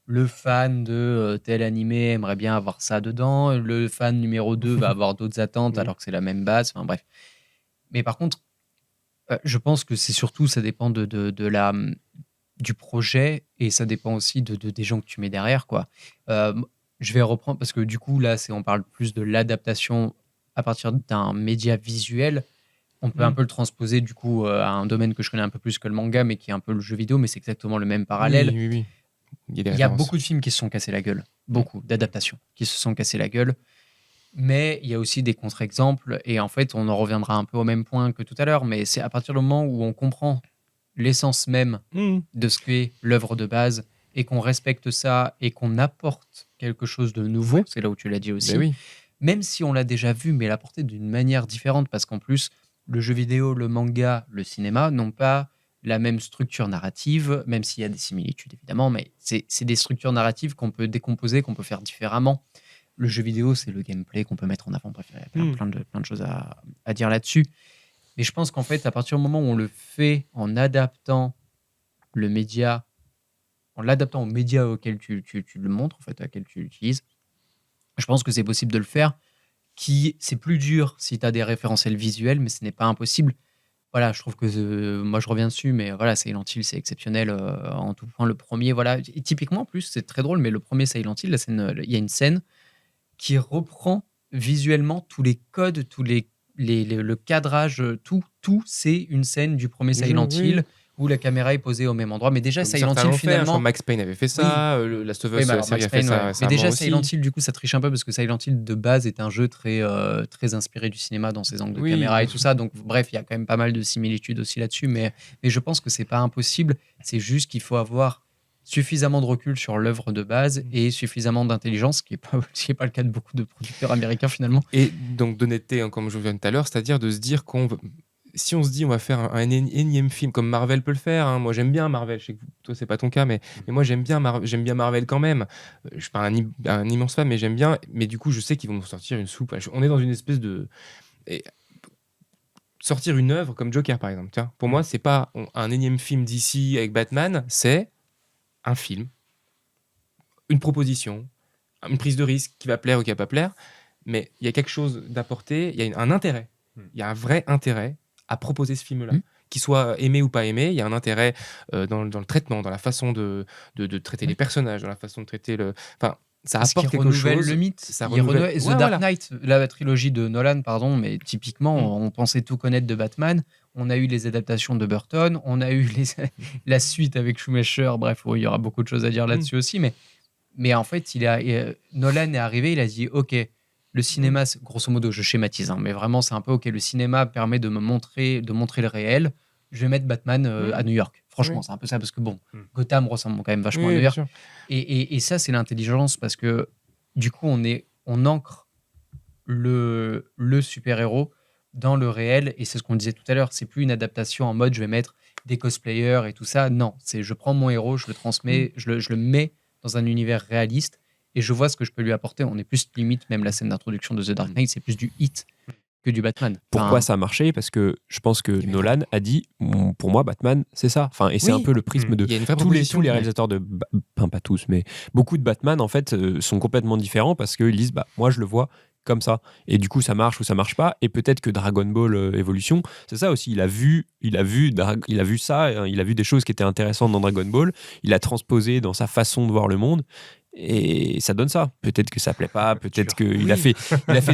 le fan de tel animé aimerait bien avoir ça dedans, le fan numéro 2 va avoir d'autres attentes alors que c'est la même base, enfin bref. Mais par contre, je pense que c'est surtout, ça dépend du projet et ça dépend aussi des gens que tu mets derrière, quoi. Je vais reprendre, parce que du coup, là, on parle plus de l'adaptation à partir d'un média visuel. On peut un peu le transposer du coup à un domaine que je connais un peu plus que le manga, mais qui est un peu le jeu vidéo, mais c'est exactement le même parallèle. Oui. Il y a beaucoup de films qui se sont cassés la gueule, beaucoup d'adaptations qui se sont cassés la gueule, mais il y a aussi des contre-exemples, et en fait, on en reviendra un peu au même point que tout à l'heure, mais c'est à partir du moment où on comprend l'essence même de ce qu'est l'œuvre de base, et qu'on respecte ça, et qu'on apporte quelque chose de nouveau, c'est là où tu l'as dit aussi, même si on l'a déjà vu, mais l'apporter d'une manière différente, parce qu'en plus, le jeu vidéo, le manga, le cinéma n'ont pas la même structure narrative, même s'il y a des similitudes évidemment, mais c'est des structures narratives qu'on peut décomposer, qu'on peut faire différemment. Le jeu vidéo, c'est le gameplay qu'on peut mettre en avant. Bref, il y a plein de choses à dire là-dessus. Mais je pense qu'en fait, à partir du moment où on le fait en adaptant le média, en l'adaptant au média auquel tu le montres, en fait, auquel tu l'utilises, je pense que c'est possible de le faire. C'est plus dur si tu as des référentiels visuels, mais ce n'est pas impossible. Voilà, je trouve que moi je reviens dessus, mais voilà, Silent Hill, c'est exceptionnel en tout point. Le premier, voilà, et typiquement en plus, c'est très drôle, mais le premier Silent Hill, il y a une scène qui reprend visuellement tous les codes, le cadrage, tout, c'est une scène du premier Silent Hill où la caméra est posée au même endroit. Mais déjà, Silent Hill, finalement. Max Payne avait fait ça, Last of Us, la série a fait ça. Mais déjà, Silent Hill, du coup, ça triche un peu parce que Silent Hill, de base, est un jeu très inspiré du cinéma dans ses angles de caméra et tout ça. Donc, bref, il y a quand même pas mal de similitudes aussi là-dessus. Mais je pense que c'est pas impossible. C'est juste qu'il faut avoir suffisamment de recul sur l'œuvre de base et suffisamment d'intelligence, ce qui n'est pas le cas de beaucoup de producteurs américains finalement. Et donc d'honnêteté, hein, comme je viens tout à l'heure, c'est-à-dire de se dire si on se dit on va faire un énième film comme Marvel peut le faire, hein. Moi j'aime bien Marvel, je sais que toi c'est pas ton cas, mais moi j'aime bien Marvel quand même. Je suis pas un immense fan, mais j'aime bien. Mais du coup je sais qu'ils vont nous sortir une soupe. On est dans une espèce de sortir une œuvre comme Joker par exemple. Tiens, pour moi c'est pas un énième film d'ici avec Batman, c'est un film, une proposition, une prise de risque qui va plaire ou qui va pas plaire, mais il y a quelque chose d'apporté, il y a un intérêt, il y a un vrai intérêt à proposer ce film-là. Qu'il soit aimé ou pas aimé, il y a un intérêt dans le traitement, dans la façon de traiter les personnages, dans la façon de traiter le... Enfin, ça apporte quelque chose. Le mythe. Ça renouvelle The Dark Knight, la trilogie de Nolan, pardon, mais typiquement, on pensait tout connaître de Batman. On a eu les adaptations de Burton, on a eu la suite avec Schumacher. Bref, il y aura beaucoup de choses à dire là-dessus aussi, mais en fait, Nolan est arrivé, il a dit, ok, le cinéma, grosso modo, je schématise, hein, mais vraiment, c'est un peu ok. Le cinéma permet de montrer le réel. Je vais mettre Batman à New York. Franchement, c'est un peu ça, parce que bon, Gotham ressemble quand même vachement à New York. Et ça, c'est l'intelligence, parce que du coup, on ancre le super-héros dans le réel, et c'est ce qu'on disait tout à l'heure. C'est plus une adaptation en mode je vais mettre des cosplayers et tout ça. Non, c'est je prends mon héros, je le transmets, je le mets dans un univers réaliste, et je vois ce que je peux lui apporter. On est plus limite, même la scène d'introduction de The Dark Knight, c'est plus du hit que du Batman. Pourquoi ça a marché? Parce que je pense que Nolan a dit, pour moi, Batman, c'est ça. Enfin, et c'est un peu le prisme de tous les réalisateurs pas tous, mais beaucoup de Batman, en fait, sont complètement différents parce qu'ils disent, moi, je le vois comme ça. Et du coup, ça marche ou ça marche pas. Et peut-être que Dragon Ball Evolution, c'est ça aussi. Il a vu ça, il a vu des choses qui étaient intéressantes dans Dragon Ball. Il a transposé dans sa façon de voir le monde. Et ça donne ça. Peut-être que ça plaît pas, peut-être qu'il a fait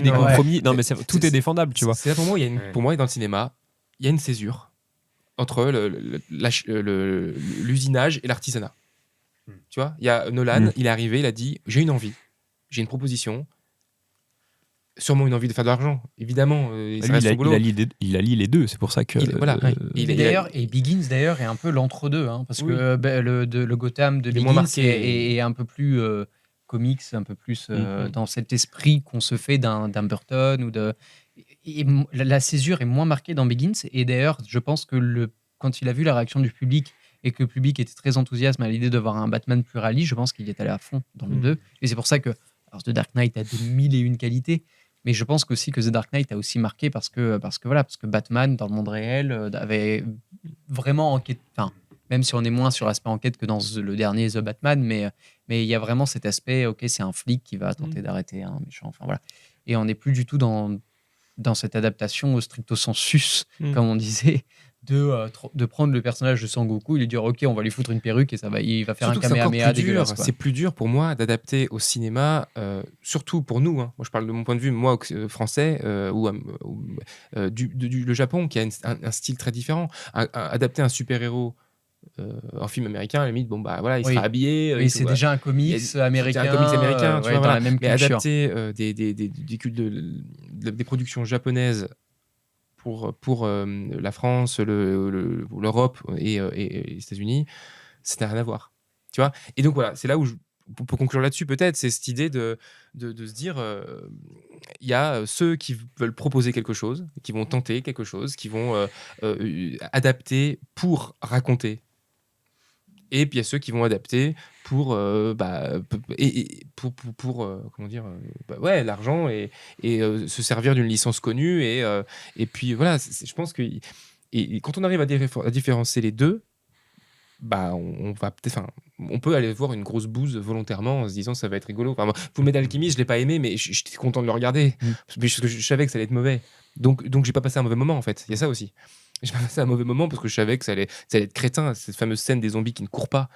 des compromis. Non, mais tout est défendable, tu vois. C'est pour moi, pour moi, dans le cinéma, il y a une césure entre l'usinage et l'artisanat. Tu vois, il y a Nolan, il est arrivé, il a dit j'ai une envie, j'ai une proposition, sûrement une envie de faire de l'argent, évidemment. Ça reste son boulot. Il allie les deux, c'est pour ça que. Et Begins d'ailleurs est un peu l'entre-deux, hein, parce Oui. que le Gotham de Il est moins Begins marqué. est un peu plus comics, un peu plus dans cet esprit qu'on se fait d'un Burton ou de. Et la césure est moins marquée dans Begins, et d'ailleurs, je pense que quand il a vu la réaction du public et que le public était très enthousiaste à l'idée de voir un Batman plus réaliste, je pense qu'il est allé à fond dans le 2. Et c'est pour ça que alors, The Dark Knight a des mille et une qualités, mais je pense aussi que The Dark Knight a aussi marqué parce que Batman, dans le monde réel, avait vraiment enquête. Enfin, même si on est moins sur l'aspect enquête que dans le dernier The Batman, mais il y a vraiment cet aspect, ok, c'est un flic qui va tenter d'arrêter un méchant. Enfin, voilà. Et on n'est plus du tout dans cette adaptation au stricto sensus, comme on disait, de prendre le personnage de Sangoku et lui dire ok, on va lui foutre une perruque et il va faire Surtout un kamehameha dégueulasse. C'est plus dur pour moi d'adapter au cinéma, surtout pour nous. Hein. Moi, je parle de mon point de vue, moi, français, le Japon, qui a un style très différent. Adapter un super-héros en film américain, à la limite, il sera habillé. Oui, c'est déjà un comics américain. C'est un comics américain, tu vois, dans la même culture. Mais adapter des productions japonaises pour la France, l'Europe et les États-Unis, ça n'a rien à voir. Tu vois, et donc voilà, c'est là où pour conclure là-dessus, peut-être, c'est cette idée de se dire il y a ceux qui veulent proposer quelque chose, qui vont tenter quelque chose, qui vont adapter pour raconter. Et puis il y a ceux qui vont adapter pour comment dire l'argent et se servir d'une licence connue et puis voilà, je pense que quand on arrive à différencier les deux, on va peut-être, on peut aller voir une grosse bouse volontairement en se disant ça va être rigolo. Enfin, Fullmetal Alchemist, je l'ai pas aimé, mais j'étais content de le regarder parce que je savais que ça allait être mauvais. Donc j'ai pas passé un mauvais moment en fait. Il y a ça aussi. J'ai pas passé un mauvais moment parce que je savais que ça allait être crétin. Cette fameuse scène des zombies qui ne courent pas,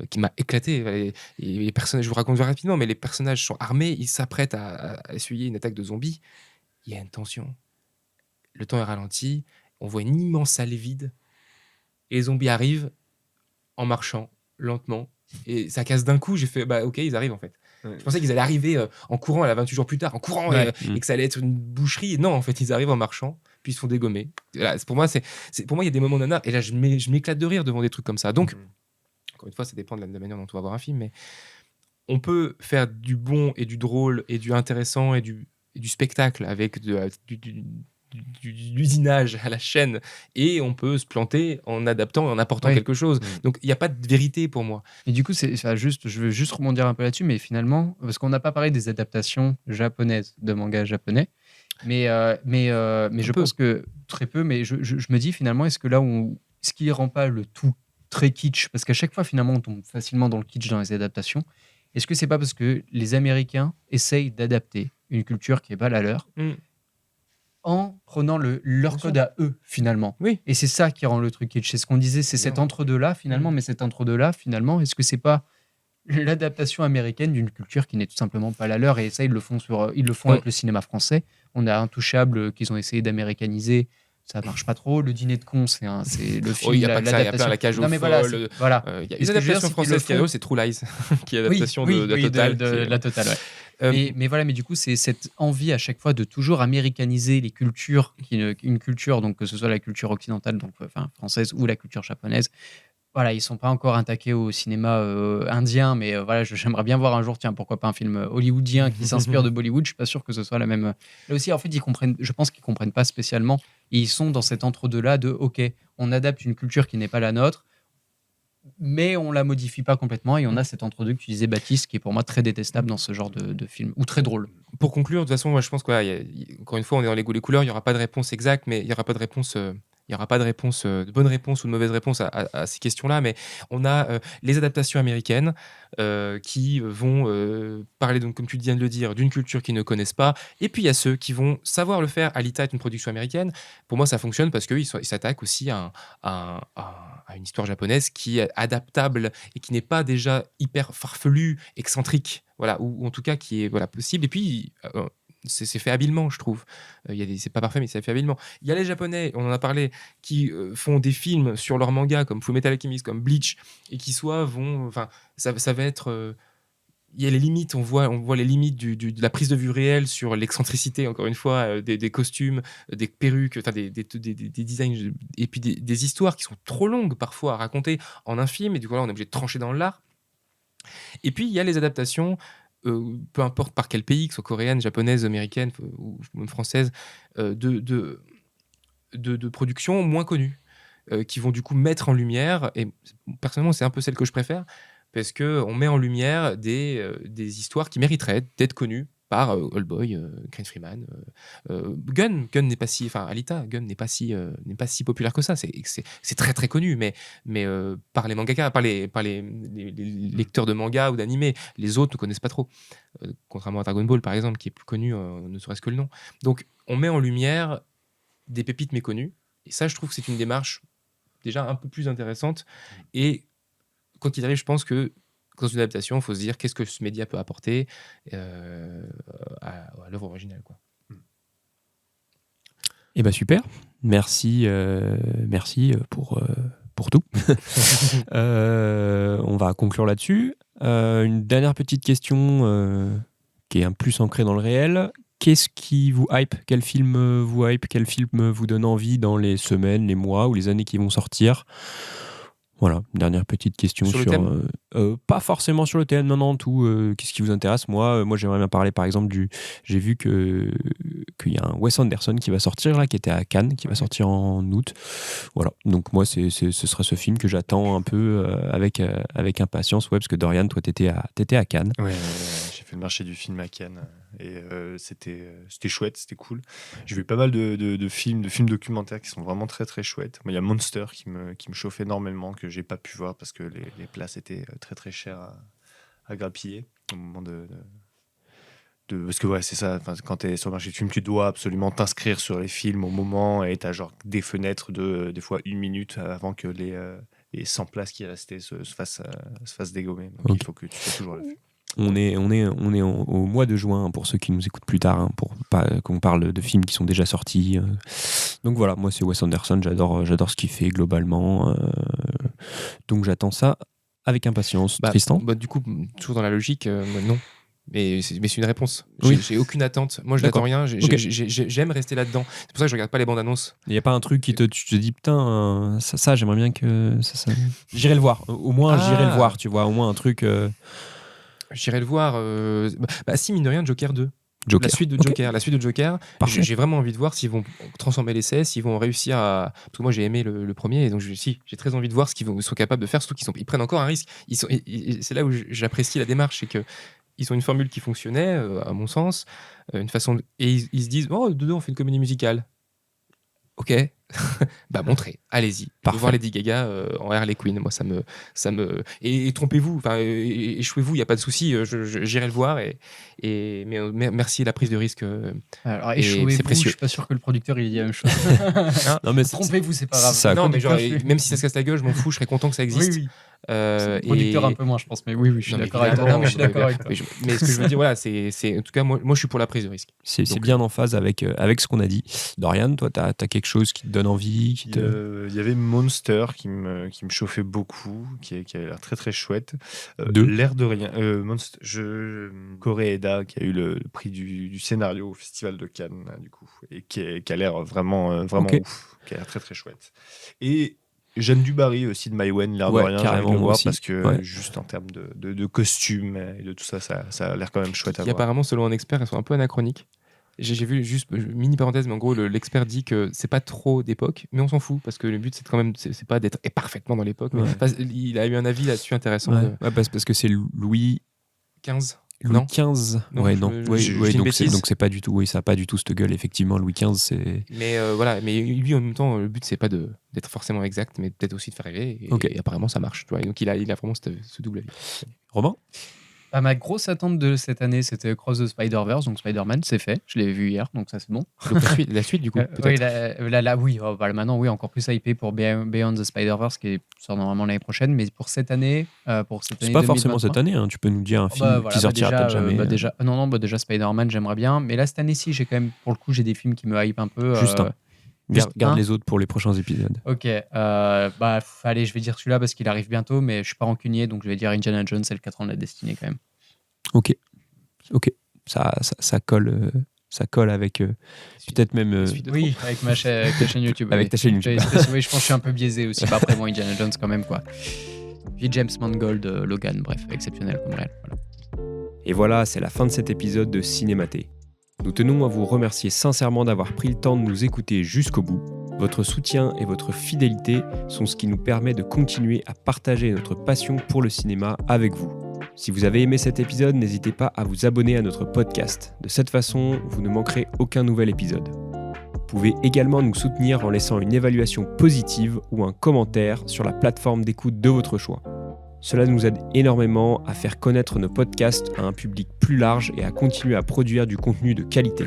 qui m'a éclaté. Et les personnages, je vous raconte rapidement, mais les personnages sont armés, ils s'apprêtent à essuyer une attaque de zombies. Il y a une tension. Le temps est ralenti. On voit une immense salle vide. Et les zombies arrivent en marchant lentement. Et ça casse d'un coup. J'ai fait, ok, ils arrivent en fait. Ouais. Je pensais qu'ils allaient arriver en courant, à la 28 jours plus tard, en courant, et que ça allait être une boucherie. Et non, en fait, ils arrivent en marchant, puis ils se font dégommer. Là, pour moi, il y a des moments nanar, et là, je m'éclate de rire devant des trucs comme ça. Donc, encore une fois, ça dépend de la manière dont on va voir un film, mais on peut faire du bon et du drôle et du intéressant et du spectacle avec du l'usinage à la chaîne, et on peut se planter en adaptant et en apportant quelque chose. Donc il n'y a pas de vérité pour moi. Et du coup, je veux juste rebondir un peu là-dessus, mais finalement, parce qu'on n'a pas parlé des adaptations japonaises de mangas japonais, mais je pense que très peu, mais je me dis finalement, est-ce qu'il ne rend pas le tout très kitsch, parce qu'à chaque fois finalement on tombe facilement dans le kitsch dans les adaptations. Est-ce que c'est pas parce que les Américains essayent d'adapter une culture qui n'est pas la leur en prenant leur code à eux, finalement. Oui. Et c'est ça qui rend le truc kitsch. C'est ce qu'on disait, c'est cet entre-deux-là, finalement, mais cet entre-deux-là, finalement, est-ce que c'est pas l'adaptation américaine d'une culture qui n'est tout simplement pas la leur? Et ça, ils le font avec le cinéma français. On a Intouchable qu'ils ont essayé d'américaniser. Ça marche pas trop. Le Dîner de cons, c'est le film. Il y a pas que ça, il y a plein, La Cage aux folles. Voilà. Il y a une adaptation française qui est c'est True Lies, qui est l'adaptation de la Totale. De la Totale, ouais. Mais du coup, c'est cette envie à chaque fois de toujours américaniser les cultures, une culture, donc que ce soit la culture occidentale, donc française, ou la culture japonaise. Voilà, ils sont pas encore attaqués au cinéma indien, mais voilà, j'aimerais bien voir un jour, tiens, pourquoi pas un film hollywoodien qui s'inspire de Bollywood. Je suis pas sûr que ce soit la même. Là aussi, en fait, je pense qu'ils comprennent pas spécialement. Et ils sont dans cet entre-deux-là de, ok, on adapte une culture qui n'est pas la nôtre, mais on la modifie pas complètement, et on a cet entre-deux que tu disais, Baptiste, qui est pour moi très détestable dans ce genre de film, ou très drôle. Pour conclure, de toute façon, moi, je pense encore une fois, on est dans les goûts, les couleurs, il n'y aura pas de réponse exacte, mais il n'y aura pas de réponse... Il n'y aura pas de bonne réponse ou de mauvaise réponse à ces questions-là, mais on a les adaptations américaines qui vont parler, donc, comme tu viens de le dire, d'une culture qu'ils ne connaissent pas, et puis il y a ceux qui vont savoir le faire. Alita est une production américaine. Pour moi, ça fonctionne parce qu'ils s'attaquent aussi à une histoire japonaise qui est adaptable et qui n'est pas déjà hyper farfelue, excentrique, voilà, ou en tout cas qui est possible. Et puis, c'est fait habilement, je trouve. C'est pas parfait, mais c'est fait habilement. Il y a les Japonais, on en a parlé, qui font des films sur leur manga, comme Fullmetal Alchemist, comme Bleach, et qui ça va être... il y a les limites, on voit les limites de la prise de vue réelle sur l'excentricité, encore une fois, des costumes, des perruques, enfin des designs, et puis des histoires qui sont trop longues parfois à raconter en un film, et du coup là on est obligé de trancher dans l'art. Et puis il y a les adaptations, peu importe par quel pays, que ce soit coréenne, japonaise, américaine ou même française, de productions moins connues, qui vont du coup mettre en lumière, et personnellement c'est un peu celle que je préfère, parce qu'on met en lumière des histoires qui mériteraient d'être connues par Oldboy, Crane Freeman, Gun n'est pas si, enfin Alita, Gun n'est pas si populaire que ça. C'est très très connu, mais par les mangaka, par les lecteurs de manga ou d'animé, les autres ne connaissent pas trop. Contrairement à Dragon Ball par exemple, qui est plus connu, ne serait-ce que le nom. Donc on met en lumière des pépites méconnues, et ça je trouve que c'est une démarche déjà un peu plus intéressante. Et quand il arrive, je pense que dans une adaptation, il faut se dire qu'est-ce que ce média peut apporter à l'œuvre originale, quoi. Eh ben super, merci pour tout. On va conclure là-dessus. Une dernière petite question qui est un plus ancrée dans le réel. Qu'est-ce qui vous hype ? Quel film vous hype ? Quel film vous donne envie dans les semaines, les mois ou les années qui vont sortir ? Voilà, une dernière petite question sur le thème. Pas forcément sur le thème, non, tout. Qu'est-ce qui vous intéresse ? Moi, j'aimerais bien parler par exemple j'ai vu qu'il y a un Wes Anderson qui va sortir là, qui était à Cannes, qui va sortir en août. Voilà, donc moi ce sera ce film que j'attends un peu avec impatience, parce que Dorian, toi t'étais à Cannes. Ouais, j'ai fait le marché du film à Cannes et c'était chouette, c'était cool. J'ai vu pas mal de films documentaires qui sont vraiment très très chouettes. Moi, il y a Monster qui me chauffe énormément, que j'ai pas pu voir parce que les places étaient très très chères à grappiller au moment parce que ouais, c'est ça, quand tu es sur le marché du film, tu dois absolument t'inscrire sur les films au moment, et tu as genre des fenêtres de des fois 1 minute avant que les 100 places qui restaient se fassent dégommer. Donc il faut que tu sois toujours à l'affût. On est au mois de juin, pour ceux qui nous écoutent plus tard, pour pas qu'on parle de films qui sont déjà sortis. Donc voilà, moi c'est Wes Anderson, j'adore ce qu'il fait globalement. Donc j'attends ça avec impatience. Tristan ? Du coup, toujours dans la logique, non. Mais c'est une réponse. Oui. J'ai aucune attente. Moi, je D'accord. n'attends rien. Ok. J'aime rester là-dedans. C'est pour ça que je regarde pas les bandes annonces. Il n'y a pas un truc qui tu te dis putain, ça j'aimerais bien que ça... J'irai le voir. Au moins j'irai le voir, tu vois. Au moins un truc. J'irai le voir. Si, mine de rien, Joker 2. Joker. La suite de Ok. Joker. La suite de Joker. Parfait. J'ai vraiment envie de voir s'ils vont transformer l'essai, s'ils vont réussir à. Parce que moi, j'ai aimé le premier, et donc j'ai très envie de voir ce qu'ils sont capables de faire, surtout qu'ils prennent encore un risque. C'est là où j'apprécie la démarche, c'est que ils ont une formule qui fonctionnait, à mon sens, une façon et ils se disent dedans on fait une comédie musicale. Ok, montrez, allez-y. Parfait. Voir Lady Gaga en Harley Quinn, moi ça me et trompez-vous, échouez-vous, il y a pas de souci, j'irai le voir mais merci la prise de risque. Alors et échouez-vous, c'est précieux. je suis pas sûr que le producteur il dit la même chose. Non, mais Trompez-vous, c'est pas grave. ça- Non, mais genre, Producteur, même si ça se casse la gueule, je m'en fous, je serais content que ça existe. Oui. Le producteur un peu moins, je pense, mais oui, je suis Non, mais d'accord avec toi. évidemment, Non, mais je suis d'accord avec toi. mais ce que je veux dire, voilà, c'est en tout cas moi je suis pour la prise de risque. C'est Donc, bien en phase avec ce qu'on a dit. Dorian, toi, t'as quelque chose qui te donne envie, Il y avait Monster qui me chauffait beaucoup, qui avait l'air très très chouette. Deux. L'air de rien. Koreeda, qui a eu le prix du scénario au Festival de Cannes, là, du coup, et qui a l'air vraiment Ok. ouf, qui a l'air très très chouette. Et Jeanne Dubarry aussi de Maïwen, l'air Ouais, de rien, j'ai envie de carrément, le voir aussi. parce que Ouais. juste en termes de costumes et de tout ça, ça a l'air quand même chouette à qui voir. apparemment, selon un expert, elles sont un peu anachroniques. J'ai vu juste mini parenthèse, mais en gros l'expert dit que c'est pas trop d'époque, mais on s'en fout parce que le but c'est pas d'être parfaitement dans l'époque. Ouais. Il a eu un avis là-dessus intéressant. Ouais. Ouais, parce que c'est Louis 15. Louis Non. XV. Non, Ouais, je- non. je- Ouais, je ouais, dis une donc bêtise. c'est pas du tout. Oui, ça a pas du tout cette gueule. Effectivement, Louis XV, c'est. Mais voilà, mais lui en même temps, le but c'est pas d'être forcément exact, mais peut-être aussi de faire rêver. Et, Ok. et apparemment ça marche. Tu vois. Et donc il a vraiment ce double avis. Romain ? Ma grosse attente de cette année, c'était Cross the Spider-Verse, donc Spider-Man, c'est fait. Je l'ai vu hier, donc ça c'est bon. Donc la suite du coup, Oui, peut-être. oui. Maintenant, oui, encore plus hypé pour Beyond the Spider-Verse qui sort normalement l'année prochaine, mais pour cette année, C'est pas forcément cette année, hein. Tu peux nous dire un film qui sortira peut-être jamais. Déjà Spider-Man, j'aimerais bien, mais là cette année-ci, j'ai quand même, pour le coup, j'ai des films qui me hype un peu. Justin. Garde un. les autres pour les prochains épisodes. Ok, allez, je vais dire celui-là parce qu'il arrive bientôt, mais je suis pas rancunier, donc je vais dire Indiana Jones et le 4 ans de la destinée quand même. Ok. Ça colle avec peut-être même. Oui, avec ta chaîne YouTube. Avec ta chaîne YouTube. Oui, je pense que je suis un peu biaisé aussi. Après moi, Indiana Jones quand même quoi. Puis James Mangold, Logan, bref, exceptionnel comme réel. Voilà. Et voilà, c'est la fin de cet épisode de Cinématé. Nous tenons à vous remercier sincèrement d'avoir pris le temps de nous écouter jusqu'au bout. Votre soutien et votre fidélité sont ce qui nous permet de continuer à partager notre passion pour le cinéma avec vous. Si vous avez aimé cet épisode, n'hésitez pas à vous abonner à notre podcast. De cette façon, vous ne manquerez aucun nouvel épisode. Vous pouvez également nous soutenir en laissant une évaluation positive ou un commentaire sur la plateforme d'écoute de votre choix. Cela nous aide énormément à faire connaître nos podcasts à un public plus large et à continuer à produire du contenu de qualité.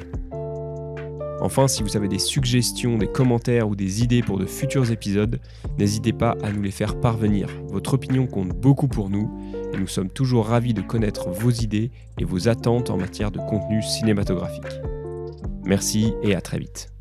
Enfin, si vous avez des suggestions, des commentaires ou des idées pour de futurs épisodes, n'hésitez pas à nous les faire parvenir. Votre opinion compte beaucoup pour nous et nous sommes toujours ravis de connaître vos idées et vos attentes en matière de contenu cinématographique. Merci et à très vite.